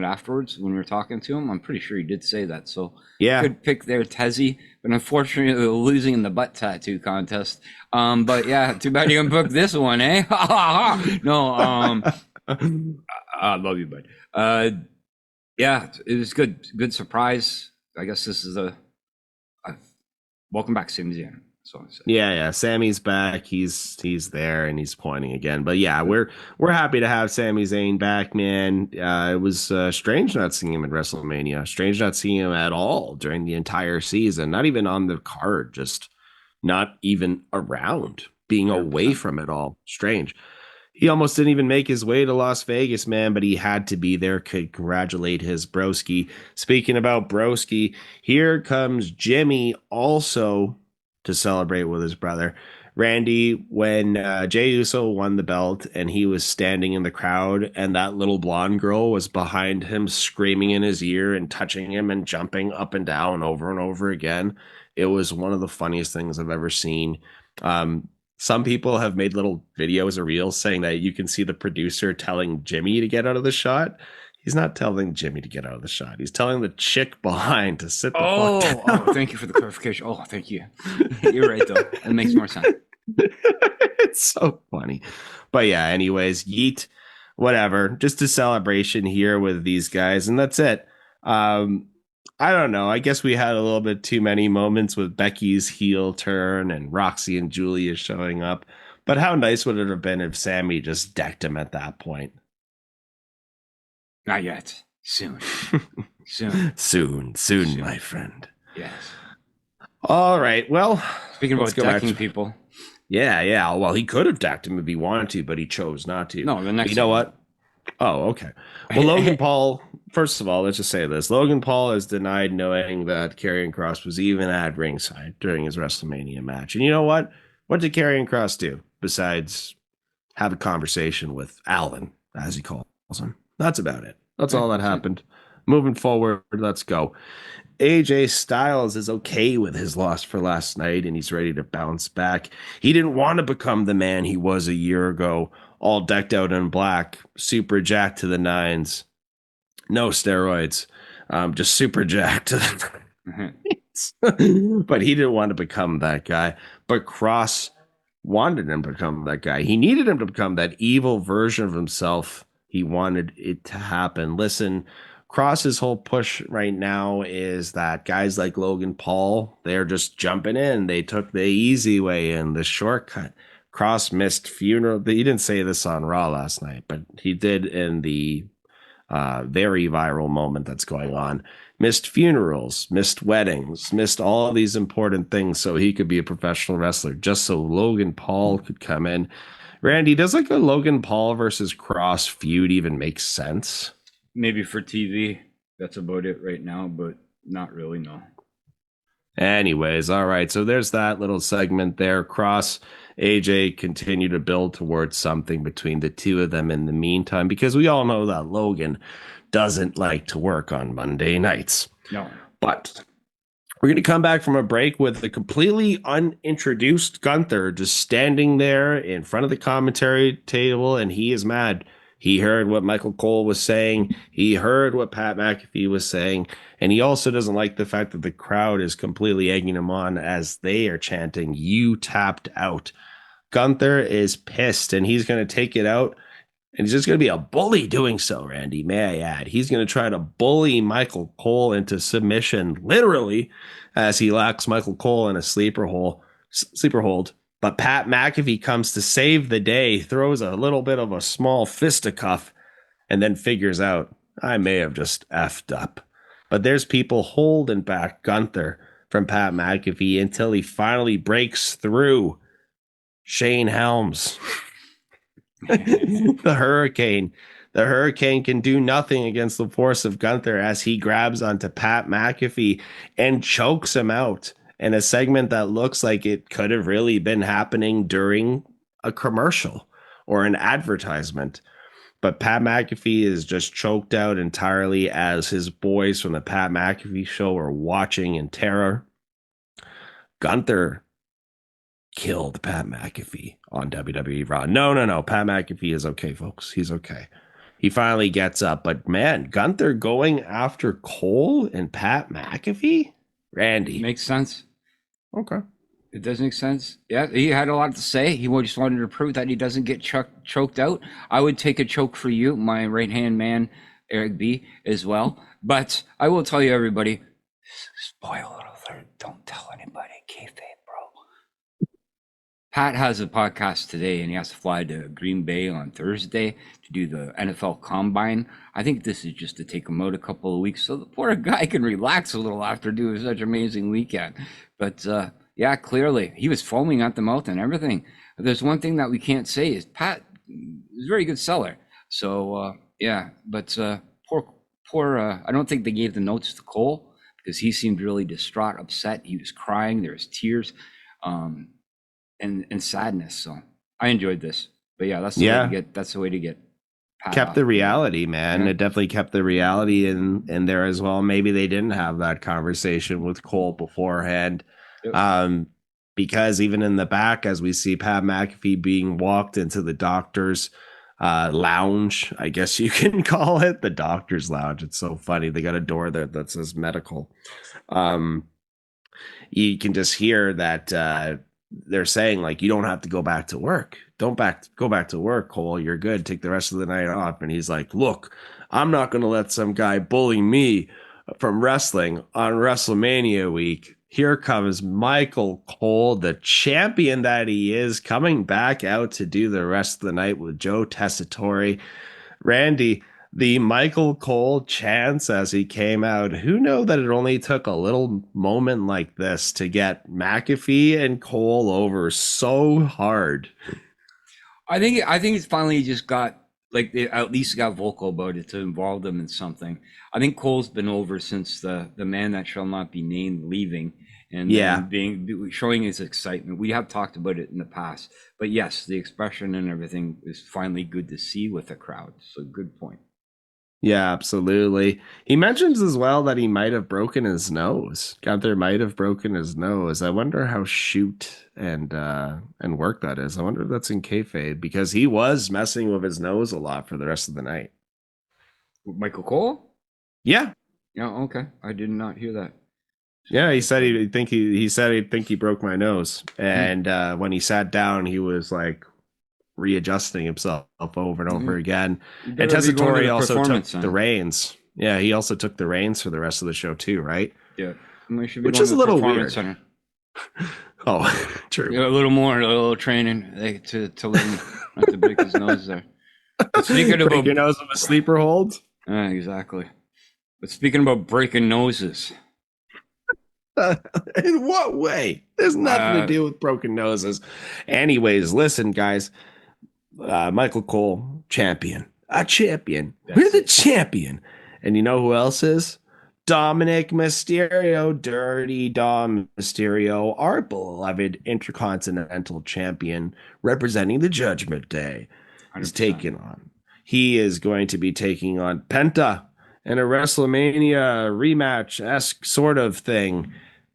afterwards when we were talking to him. I'm pretty sure he did say that. So yeah, good pick there, Tezzy. But unfortunately, losing in the butt tattoo contest. But yeah, too bad you didn't book this one, eh? No. I love you, bud. Yeah, it was good. Good surprise. I guess this is a welcome back, Sami Zayn. Yeah. Sammy's back. He's there and he's pointing again. But yeah, we're happy to have Sami Zayn back, man. It was strange not seeing him at WrestleMania. Strange not seeing him at all during the entire season. Not even on the card. Just not even around. Being away from it all. Strange. He almost didn't even make his way to Las Vegas, man, but he had to be there. Could congratulate his broski. Speaking about broski, here comes Jimmy also to celebrate with his brother. Randy, when Jey Uso won the belt and he was standing in the crowd and that little blonde girl was behind him screaming in his ear and touching him and jumping up and down over and over again, it was one of the funniest things I've ever seen. Some people have made little videos or reels saying that you can see the producer telling Jimmy to get out of the shot. He's not telling Jimmy to get out of the shot. He's telling the chick behind to sit the fuck down. Oh, thank you for the clarification. Oh, thank you. You're right, though. It makes more sense. It's so funny. But yeah, anyways, yeet, whatever. Just a celebration here with these guys, and that's it. I don't know. I guess we had a little bit too many moments with Becky's heel turn and Roxy and Julia showing up. But how nice would it have been if Sami just decked him at that point? Not yet. Soon. Soon, my friend. Yes. All right. Well, speaking about decking people, Yeah. Well, he could have decked him if he wanted to, but he chose not to. No, the next. You know what? Oh, okay. Well, Logan Paul, first of all, let's just say this. Logan Paul has denied knowing that Karrion Kross was even at ringside during his WrestleMania match. And you know what? What did Karrion Kross do besides have a conversation with Alvin, as he calls him? That's about it. That's all that happened. Moving forward, let's go. AJ Styles is okay with his loss for last night, and he's ready to bounce back. He didn't want to become the man he was a year ago, all decked out in black, super jacked to the nines, no steroids, just super jacked to the nines. But he didn't want to become that guy. But Cross wanted him to become that guy. He needed him to become that evil version of himself. He wanted it to happen. Listen, Cross's whole push right now is that guys like Logan Paul, they're just jumping in. They took the easy way in, the shortcut. Cross missed funeral. He didn't say this on Raw last night, but he did in the very viral moment that's going on. Missed funerals, missed weddings, missed all of these important things so he could be a professional wrestler, just so Logan Paul could come in. Randy, does like a Logan Paul versus Cross feud even make sense? Maybe for TV. That's about it right now, but not really, no. Anyways, all right. So there's that little segment there. Cross, AJ continue to build towards something between the two of them in the meantime, because we all know that Logan doesn't like to work on Monday nights. No. But we're going to come back from a break with a completely unintroduced Gunther just standing there in front of the commentary table, and he is mad. He heard what Michael Cole was saying. He heard what Pat McAfee was saying. And he also doesn't like the fact that the crowd is completely egging him on as they are chanting, "You tapped out." Gunther is pissed, and he's going to take it out. And he's just going to be a bully doing so, Randy, may I add. He's going to try to bully Michael Cole into submission, literally, as he locks Michael Cole in a sleeper hold. But Pat McAfee comes to save the day, throws a little bit of a small fisticuff, and then figures out, I may have just effed up. But there's people holding back Gunther from Pat McAfee until he finally breaks through. Shane Helms. The Hurricane. The Hurricane can do nothing against the force of Gunther as he grabs onto Pat McAfee and chokes him out in a segment that looks like it could have really been happening during a commercial or an advertisement. But Pat McAfee is just choked out entirely as his boys from the Pat McAfee show are watching in terror. Gunther killed Pat McAfee on WWE Raw. No. Pat McAfee is okay, folks. He's okay. He finally gets up. But man, Gunther going after Cole and Pat McAfee? Randy. Makes sense. Okay. It does make sense. Yeah, he had a lot to say. He just wanted to prove that he doesn't get choked out. I would take a choke for you, my right-hand man, Eric B, as well. But I will tell you, everybody, spoiler alert, don't tell anybody, kayfabe, bro. Pat has a podcast today, and he has to fly to Green Bay on Thursday to do the NFL Combine. I think this is just to take him out a couple of weeks so the poor guy can relax a little after doing such an amazing weekend. But yeah, clearly he was foaming at the mouth and everything. There's one thing that we can't say is Pat is a very good seller. So yeah, but poor. I don't think they gave the notes to Cole because he seemed really distraught, upset. He was crying. There was tears, and sadness. So I enjoyed this. But yeah, that's the way to get. That's the way to get. Pat kept off. the reality, man. Yeah. It definitely kept the reality in there as well. Maybe they didn't have that conversation with Cole beforehand. Because even in the back, as we see Pat McAfee being walked into the doctor's lounge, I guess you can call it the doctor's lounge. It's so funny. They got a door there that says medical. You can just hear that they're saying, like, you don't have to go back to work. Go back to work, Cole. You're good. Take the rest of the night off. And he's like, look, I'm not going to let some guy bully me from wrestling on WrestleMania week. Here comes Michael Cole, the champion that he is, coming back out to do the rest of the night with Joe Tessitore. Randy, The Michael Cole chants as he came out. Who knew that it only took a little moment like this to get McAfee and Cole over so hard? I think it's finally just got, like, they at least got vocal about it to involve them in something. I think Cole's been over since the man that shall not be named leaving, and showing his excitement. We have talked about it in the past, but yes, the expression and everything is finally good to see with the crowd. So good point. Yeah, absolutely. He mentions as well that he might have broken his nose. Gunther might have broken his nose. I wonder how shoot and work that is. I wonder if that's in kayfabe, because he was messing with his nose a lot for the rest of the night. Michael Cole? Yeah. Yeah. Okay. I did not hear that. Yeah, he said he'd think he broke my nose, and when he sat down, he was like readjusting himself over and over again. And Tessitore also took the reins. Yeah, he also took the reins for the rest of the show too, right? Yeah, which is a little weird. Center. Oh, true. Yeah, a little training to let him not to break his nose there. Speaking break your nose with a sleeper hold. Exactly. But speaking about breaking noses. In what way? There's nothing to do with broken noses. Anyways, listen, guys. Michael Cole, champion. A champion. We're the champion. And you know who else is? Dominic Mysterio, Dirty Dom Mysterio, our beloved Intercontinental champion, representing the Judgment Day, is taking on. He is going to be taking on Penta in a WrestleMania rematch-esque sort of thing.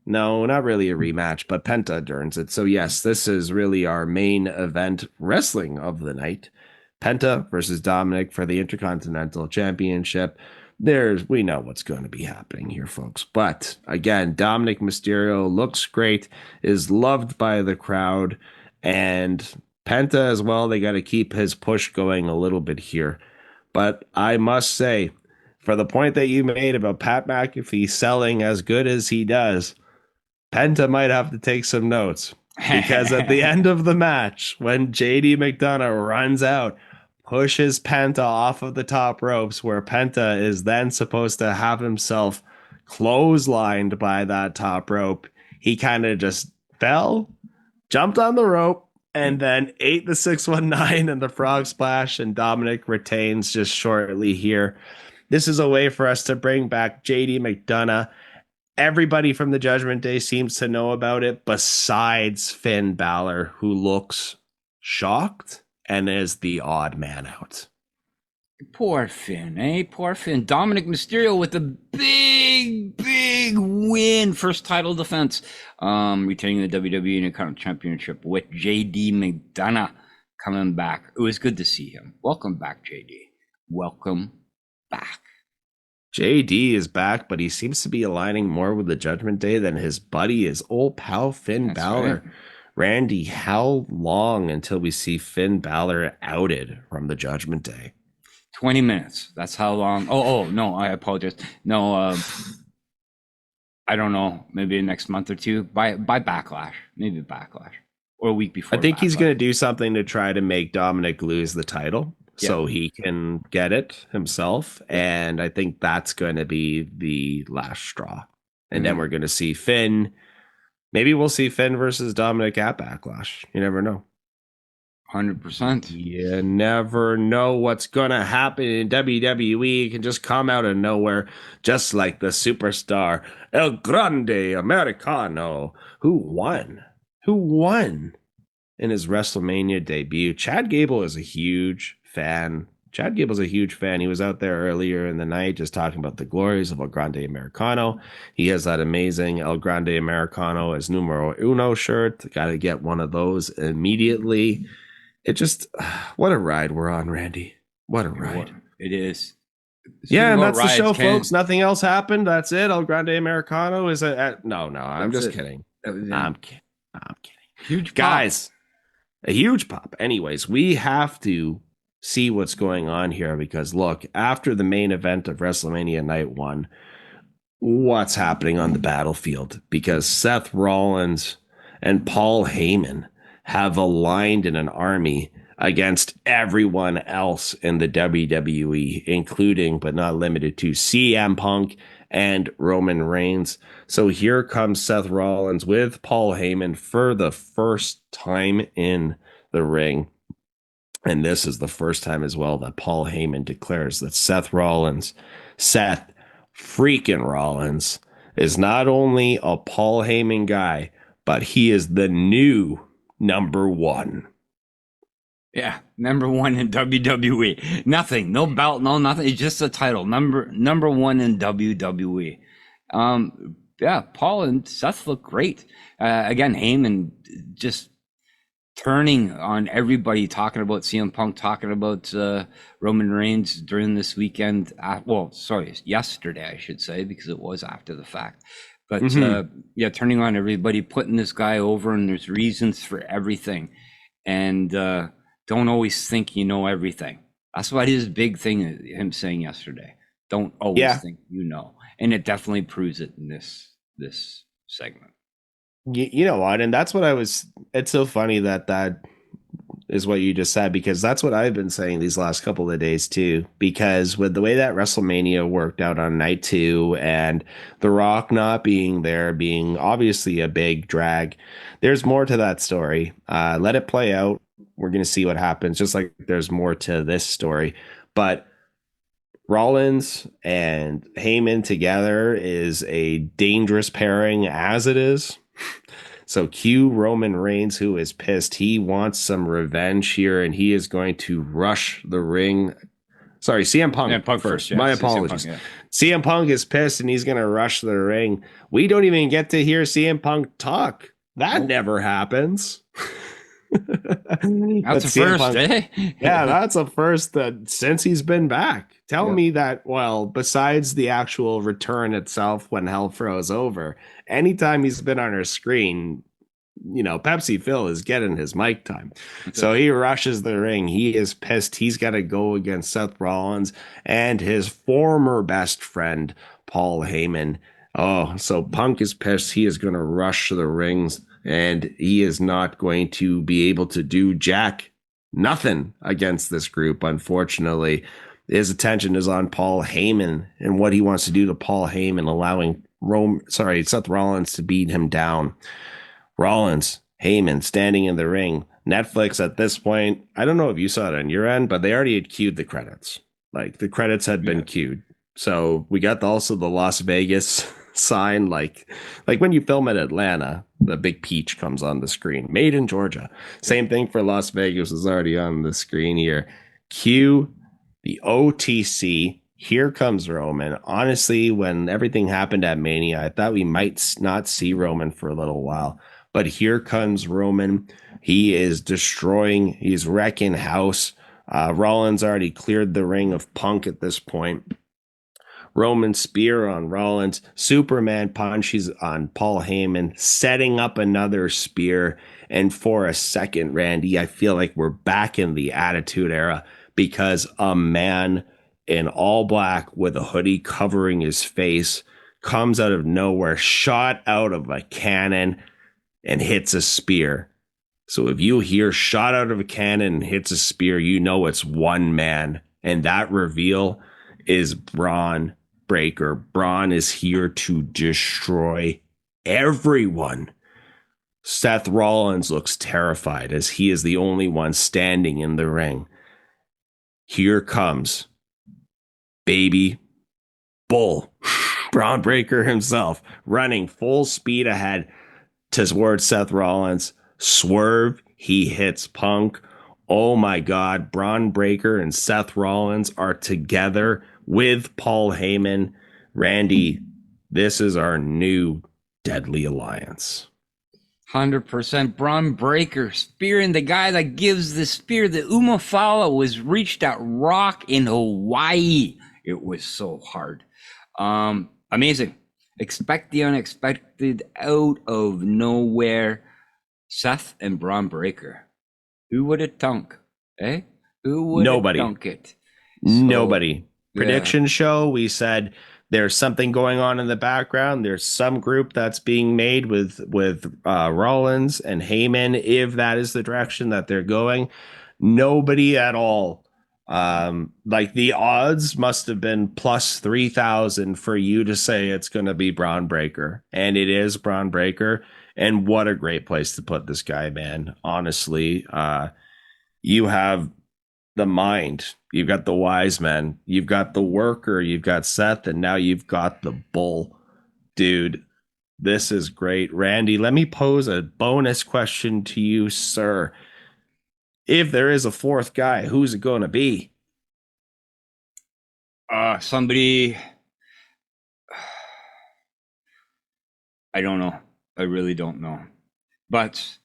No, not really a rematch, but Penta turns it. So yes, this is really our main event wrestling of the night. Penta versus Dominic for the Intercontinental Championship. We know what's going to be happening here, folks. But again, Dominic Mysterio looks great, is loved by the crowd, and Penta as well. They got to keep his push going a little bit here. But I must say, for the point that you made about Pat McAfee selling as good as he does, Penta might have to take some notes, because at the end of the match, when JD McDonough runs out, pushes Penta off of the top ropes, where Penta is then supposed to have himself clotheslined by that top rope, he kind of just fell, jumped on the rope, and then ate the 619 and the frog splash, and Dominic retains just shortly here. This is a way for us to bring back JD McDonough. Everybody from the Judgment Day seems to know about it, besides Finn Balor, who looks shocked and is the odd man out. Poor Finn, eh? Poor Finn. Dominic Mysterio with a big win. First title defense. Retaining the WWE Intercontinental Championship with JD McDonough coming back. It was good to see him. Welcome back, JD. Welcome back. JD is back, but he seems to be aligning more with the Judgment Day than his buddy, his old pal Finn Balor. Right. Randy, how long until we see Finn Balor outed from the Judgment Day? 20 minutes. That's how long. Oh, no, I apologize. No, I don't know. Maybe next month or two by Backlash. Maybe Backlash. Or a week before. I think he's going to do something to try to make Dominic lose the title. So he can get it himself. And I think that's going to be the last straw. And then we're going to see Finn. Maybe we'll see Finn versus Dominic at Backlash. You never know. 100%. You never know what's going to happen in WWE. It can just come out of nowhere, just like the superstar El Grande Americano, who won in his WrestleMania debut. Chad Gable is a huge fan. He was out there earlier in the night just talking about the glories of El Grande Americano. He has that amazing El Grande Americano as numero uno shirt. Got to get one of those immediately. It just, what a ride we're on, Randy. What a ride. It is. Yeah, and that's the show, folks. Nothing else happened. That's it. El Grande Americano is no, I'm just kidding. I'm kidding. Huge pop. Guys, a huge pop. Anyways, we have to see what's going on here, because look, after the main event of WrestleMania Night 1, what's happening on the battlefield? Because Seth Rollins and Paul Heyman have aligned in an army against everyone else in the WWE, including but not limited to CM Punk and Roman Reigns. So here comes Seth Rollins with Paul Heyman for the first time in the ring. And this is the first time as well that Paul Heyman declares that Seth freaking Rollins, is not only a Paul Heyman guy, but he is the new number one. Yeah, number one in WWE. Nothing, no belt, no nothing. It's just a title. Number one in WWE. Yeah, Paul and Seth look great. Again, Heyman just turning on everybody, talking about CM Punk, talking about Roman Reigns during this weekend. Yesterday, I should say, because it was after the fact. But turning on everybody, putting this guy over, and there's reasons for everything. And don't always think you know everything. That's what his big thing is, him saying yesterday. Don't always think you know. And it definitely proves it in this segment. You know what? And that's what it's so funny that is what you just said, because that's what I've been saying these last couple of days too, because with the way that WrestleMania worked out on night 2 and The Rock not being there, being obviously a big drag, there's more to that story. Let it play out. We're going to see what happens, just like there's more to this story. But Rollins and Heyman together is a dangerous pairing as it is. So cue Roman Reigns, who is pissed. He wants some revenge here, and he is going to rush the ring. Sorry, CM Punk, Punk first. Yeah. My apologies. CM Punk is pissed, and he's going to rush the ring. We don't even get to hear CM Punk talk. That never happens. That's a first, eh? Yeah, that's a first since he's been back. Tell me that, well, besides the actual return itself when hell froze over, anytime he's been on our screen, Pepsi Phil is getting his mic time. So he rushes the ring. He is pissed. He's got to go against Seth Rollins and his former best friend, Paul Heyman. Oh, so Punk is pissed. He is going to rush the rings, and he is not going to be able to do nothing against this group, unfortunately. His attention is on Paul Heyman and what he wants to do to Paul Heyman, allowing Seth Rollins to beat him down. Rollins, Heyman standing in the ring. Netflix at this point, I don't know if you saw it on your end, but they already had queued the credits. Like the credits had been queued. So we got also the Las Vegas sign, like when you film at Atlanta, the big peach comes on the screen. Made in Georgia. Same thing for Las Vegas is already on the screen here. Cue the OTC. Here comes Roman. Honestly, when everything happened at Mania, I thought we might not see Roman for a little while. But here comes Roman. He is destroying. He's wrecking house. Rollins already cleared the ring of Punk at this point. Roman spear on Rollins. Superman punches on Paul Heyman, setting up another spear. And for a second, Randy, I feel like we're back in the Attitude Era, because a man in all black with a hoodie covering his face comes out of nowhere, shot out of a cannon, and hits a spear. So if you hear shot out of a cannon and hits a spear, you know it's one man. And that reveal is Braun Breaker. Braun is here to destroy everyone. Seth Rollins looks terrified as he is the only one standing in the ring. Here comes Baby Bull, Braun Breaker himself, running full speed ahead towards Seth Rollins. Swerve, he hits Punk. Oh my God, Braun Breaker and Seth Rollins are together with Paul Heyman. Randy, this is our new deadly alliance. 100%. Braun Breaker spearing the guy that gives the spear. The Umafala was reached at Rock in Hawaii. It was so hard. Amazing. Expect the unexpected out of nowhere. Seth and Braun Breaker. Who would have thunk? Eh? Who would have thunk it? Nobody. Prediction show, we said there's something going on in the background. There's some group that's being made with Rollins and Heyman, if that is the direction that they're going. Nobody at all. Like the odds must have been plus 3,000 for you to say it's going to be Braun Breaker, and it is Braun Breaker. And what a great place to put this guy, man. Honestly, you have the mind, you've got the wise man, you've got the worker, you've got Seth, and now you've got the bull. Dude, this is great. Randy, let me pose a bonus question to you, sir. If there is a fourth guy, who's it going to be? Somebody. I don't know. I really don't know. But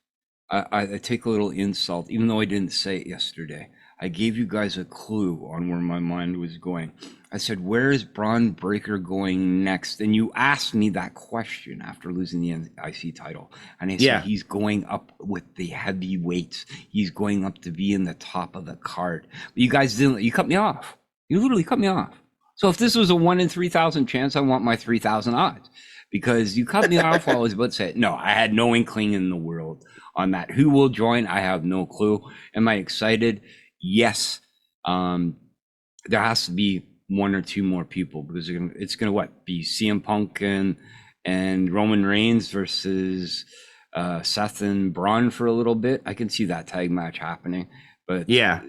I take a little insult, even though I didn't say it yesterday. I gave you guys a clue on where my mind was going. I said, where is Braun Breaker going next? And you asked me that question after losing the IC title. And I said, he's going up with the heavyweights. He's going up to be in the top of the card. But you guys didn't. You cut me off. You literally cut me off. So if this was a 1 in 3,000 chance, I want my 3,000 odds. Because you cut me off while I was about to say it. No, I had no inkling in the world on that. Who will join? I have no clue. Am I excited? Yes. There has to be 1 or 2 more people, because it's gonna be CM Punk and Roman Reigns versus Seth and Braun for a little bit. I can see that tag match happening, but a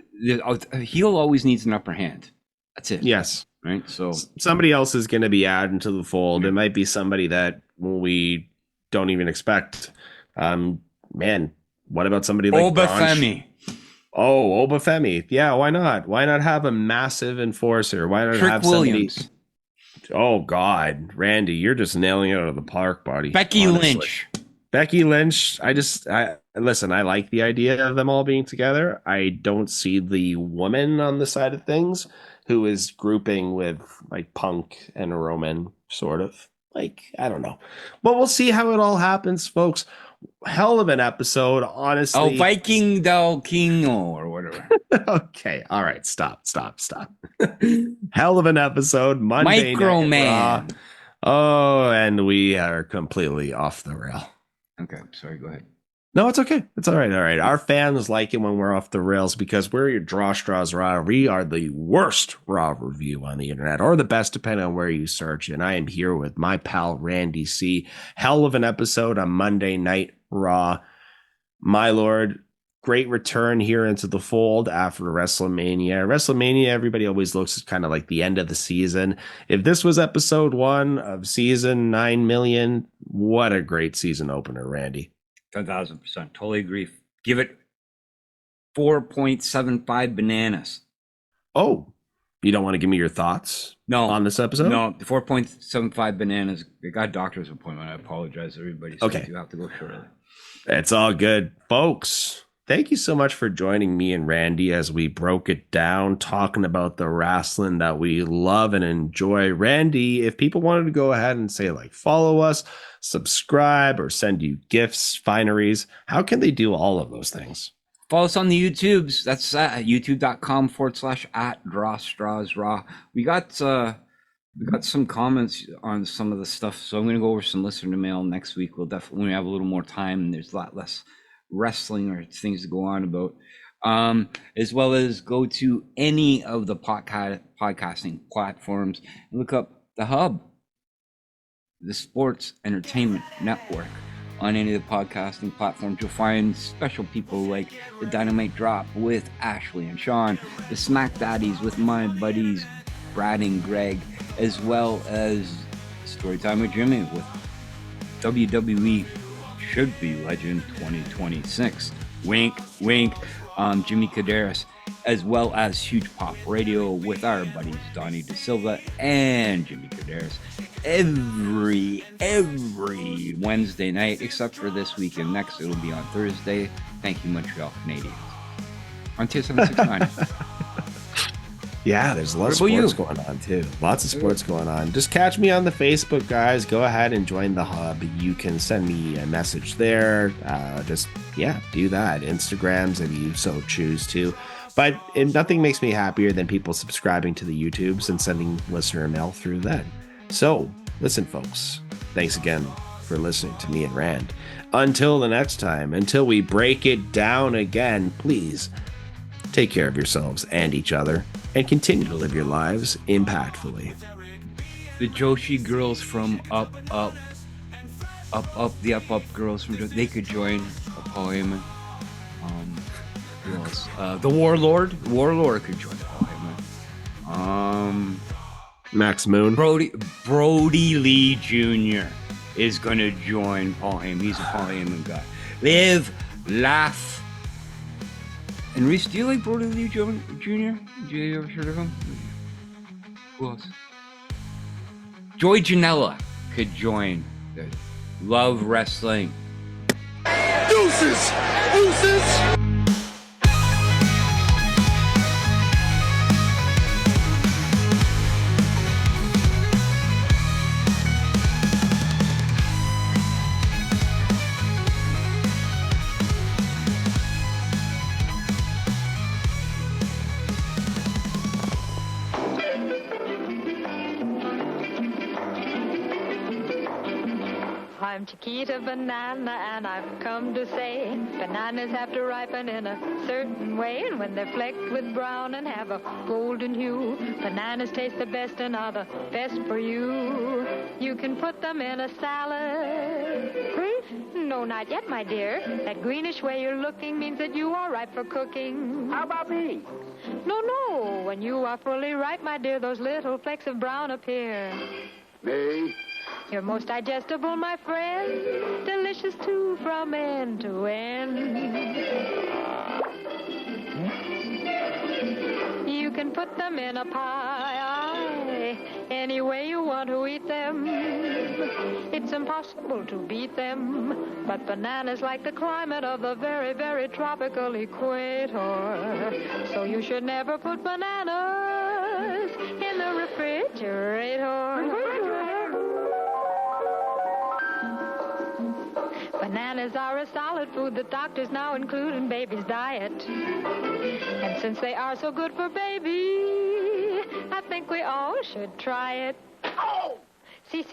heel always needs an upper hand. That's it. Yes. Right. So somebody else is going to be added into the fold. It might be somebody that we don't even expect. Man, what about somebody like Obafemi? Obafemi. Yeah, why not? Why not have a massive enforcer? Why not have Williams? Somebody... Oh God, Randy, you're just nailing it out of the park, buddy. Becky Lynch. Listen, I like the idea of them all being together. I don't see the woman on the side of things who is grouping with like Punk and Roman, sort of. Like, I don't know. But we'll see how it all happens, folks. Hell of an episode, honestly. Oh, Viking del Kingo or whatever. Okay, all right, stop. Hell of an episode, Monday Microman. Night Raw. Oh, and we are completely off the rail. Okay, sorry, go ahead. No, it's okay. It's all right. Our fans like it when we're off the rails because we're your Draw Straws Raw. We are the worst Raw review on the internet, or the best, depending on where you search. And I am here with my pal Randy C. Hell of an episode on Monday Night Raw. My lord, great return here into the fold after WrestleMania. WrestleMania, everybody always looks kind of like the end of the season. If this was episode 1 of season 9 million, what a great season opener, Randy. 10,000%. Totally agree. Give it 4.75 bananas. Oh, you don't want to give me your thoughts on this episode? No, 4.75 bananas. I got a doctor's appointment. I apologize, everybody. So okay. You have to go shortly. It's all good. Folks, thank you so much for joining me and Randy as we broke it down, talking about the wrestling that we love and enjoy. Randy, if people wanted to go ahead and say, like, follow us, subscribe, or send you gifts, fineries, how can they do all of those things? Follow us on the YouTubes. That's youtube.com/@drawstrawsraw. We got some comments on some of the stuff, so I'm going to go over some listener mail next week. We'll definitely have a little more time, and there's a lot less wrestling or things to go on about, as well as go to any of the podcasting platforms and look up The Hub, the Sports Entertainment Network. On any of the podcasting platforms, you'll find special people like the Dynamite Drop with Ashley and Sean, the Smack Daddies with my buddies Brad and Greg, as well as Storytime with Jimmy with WWE Should Be Legend 2026. Wink, wink. Jimmy Caderas, as well as Huge Pop Radio with our buddies Donnie DeSilva and Jimmy Caderas every Wednesday night, except for this weekend. Next, it'll be on Thursday. Thank you, Montreal Canadiens. On tier 769. Yeah, there's a lot of sports going on too. Lots of sports going on. Just catch me on the Facebook, guys. Go ahead and join the Hub. You can send me a message there. Do that. Instagrams if you so choose to. But nothing makes me happier than people subscribing to the YouTubes and sending listener mail through that. So, listen, folks. Thanks again for listening to me and Rand. Until the next time, until we break it down again, please take care of yourselves and each other, and continue to live your lives impactfully. The Joshi girls from Up girls from they could join Paul Heyman. Who else? The Warlord could join Paul Heyman. Max Moon. Brody Lee Jr. is gonna join Paul Heyman. He's a Paul Heyman guy. Live, laugh. And Reese, do you like Brody Lee Jr.? Did you ever heard of him? Who else? Joey Janela could join the Love Wrestling. Deuces! Deuces! I'm Chiquita Banana, and I've come to say bananas have to ripen in a certain way, and when they're flecked with brown and have a golden hue, bananas taste the best and are the best for you. You can put them in a salad. Green? No, not yet, my dear. That greenish way you're looking means that you are ripe for cooking. How about me? No. When you are fully ripe, my dear, those little flecks of brown appear. Me? You're most digestible, my friend. Delicious, too, from end to end. You can put them in a pie, any way you want to eat them. It's impossible to beat them. But bananas like the climate of the very, very tropical equator. So you should never put bananas in the refrigerator. Bananas are a solid food that doctors now include in baby's diet. And since they are so good for baby, I think we all should try it. Oh! See.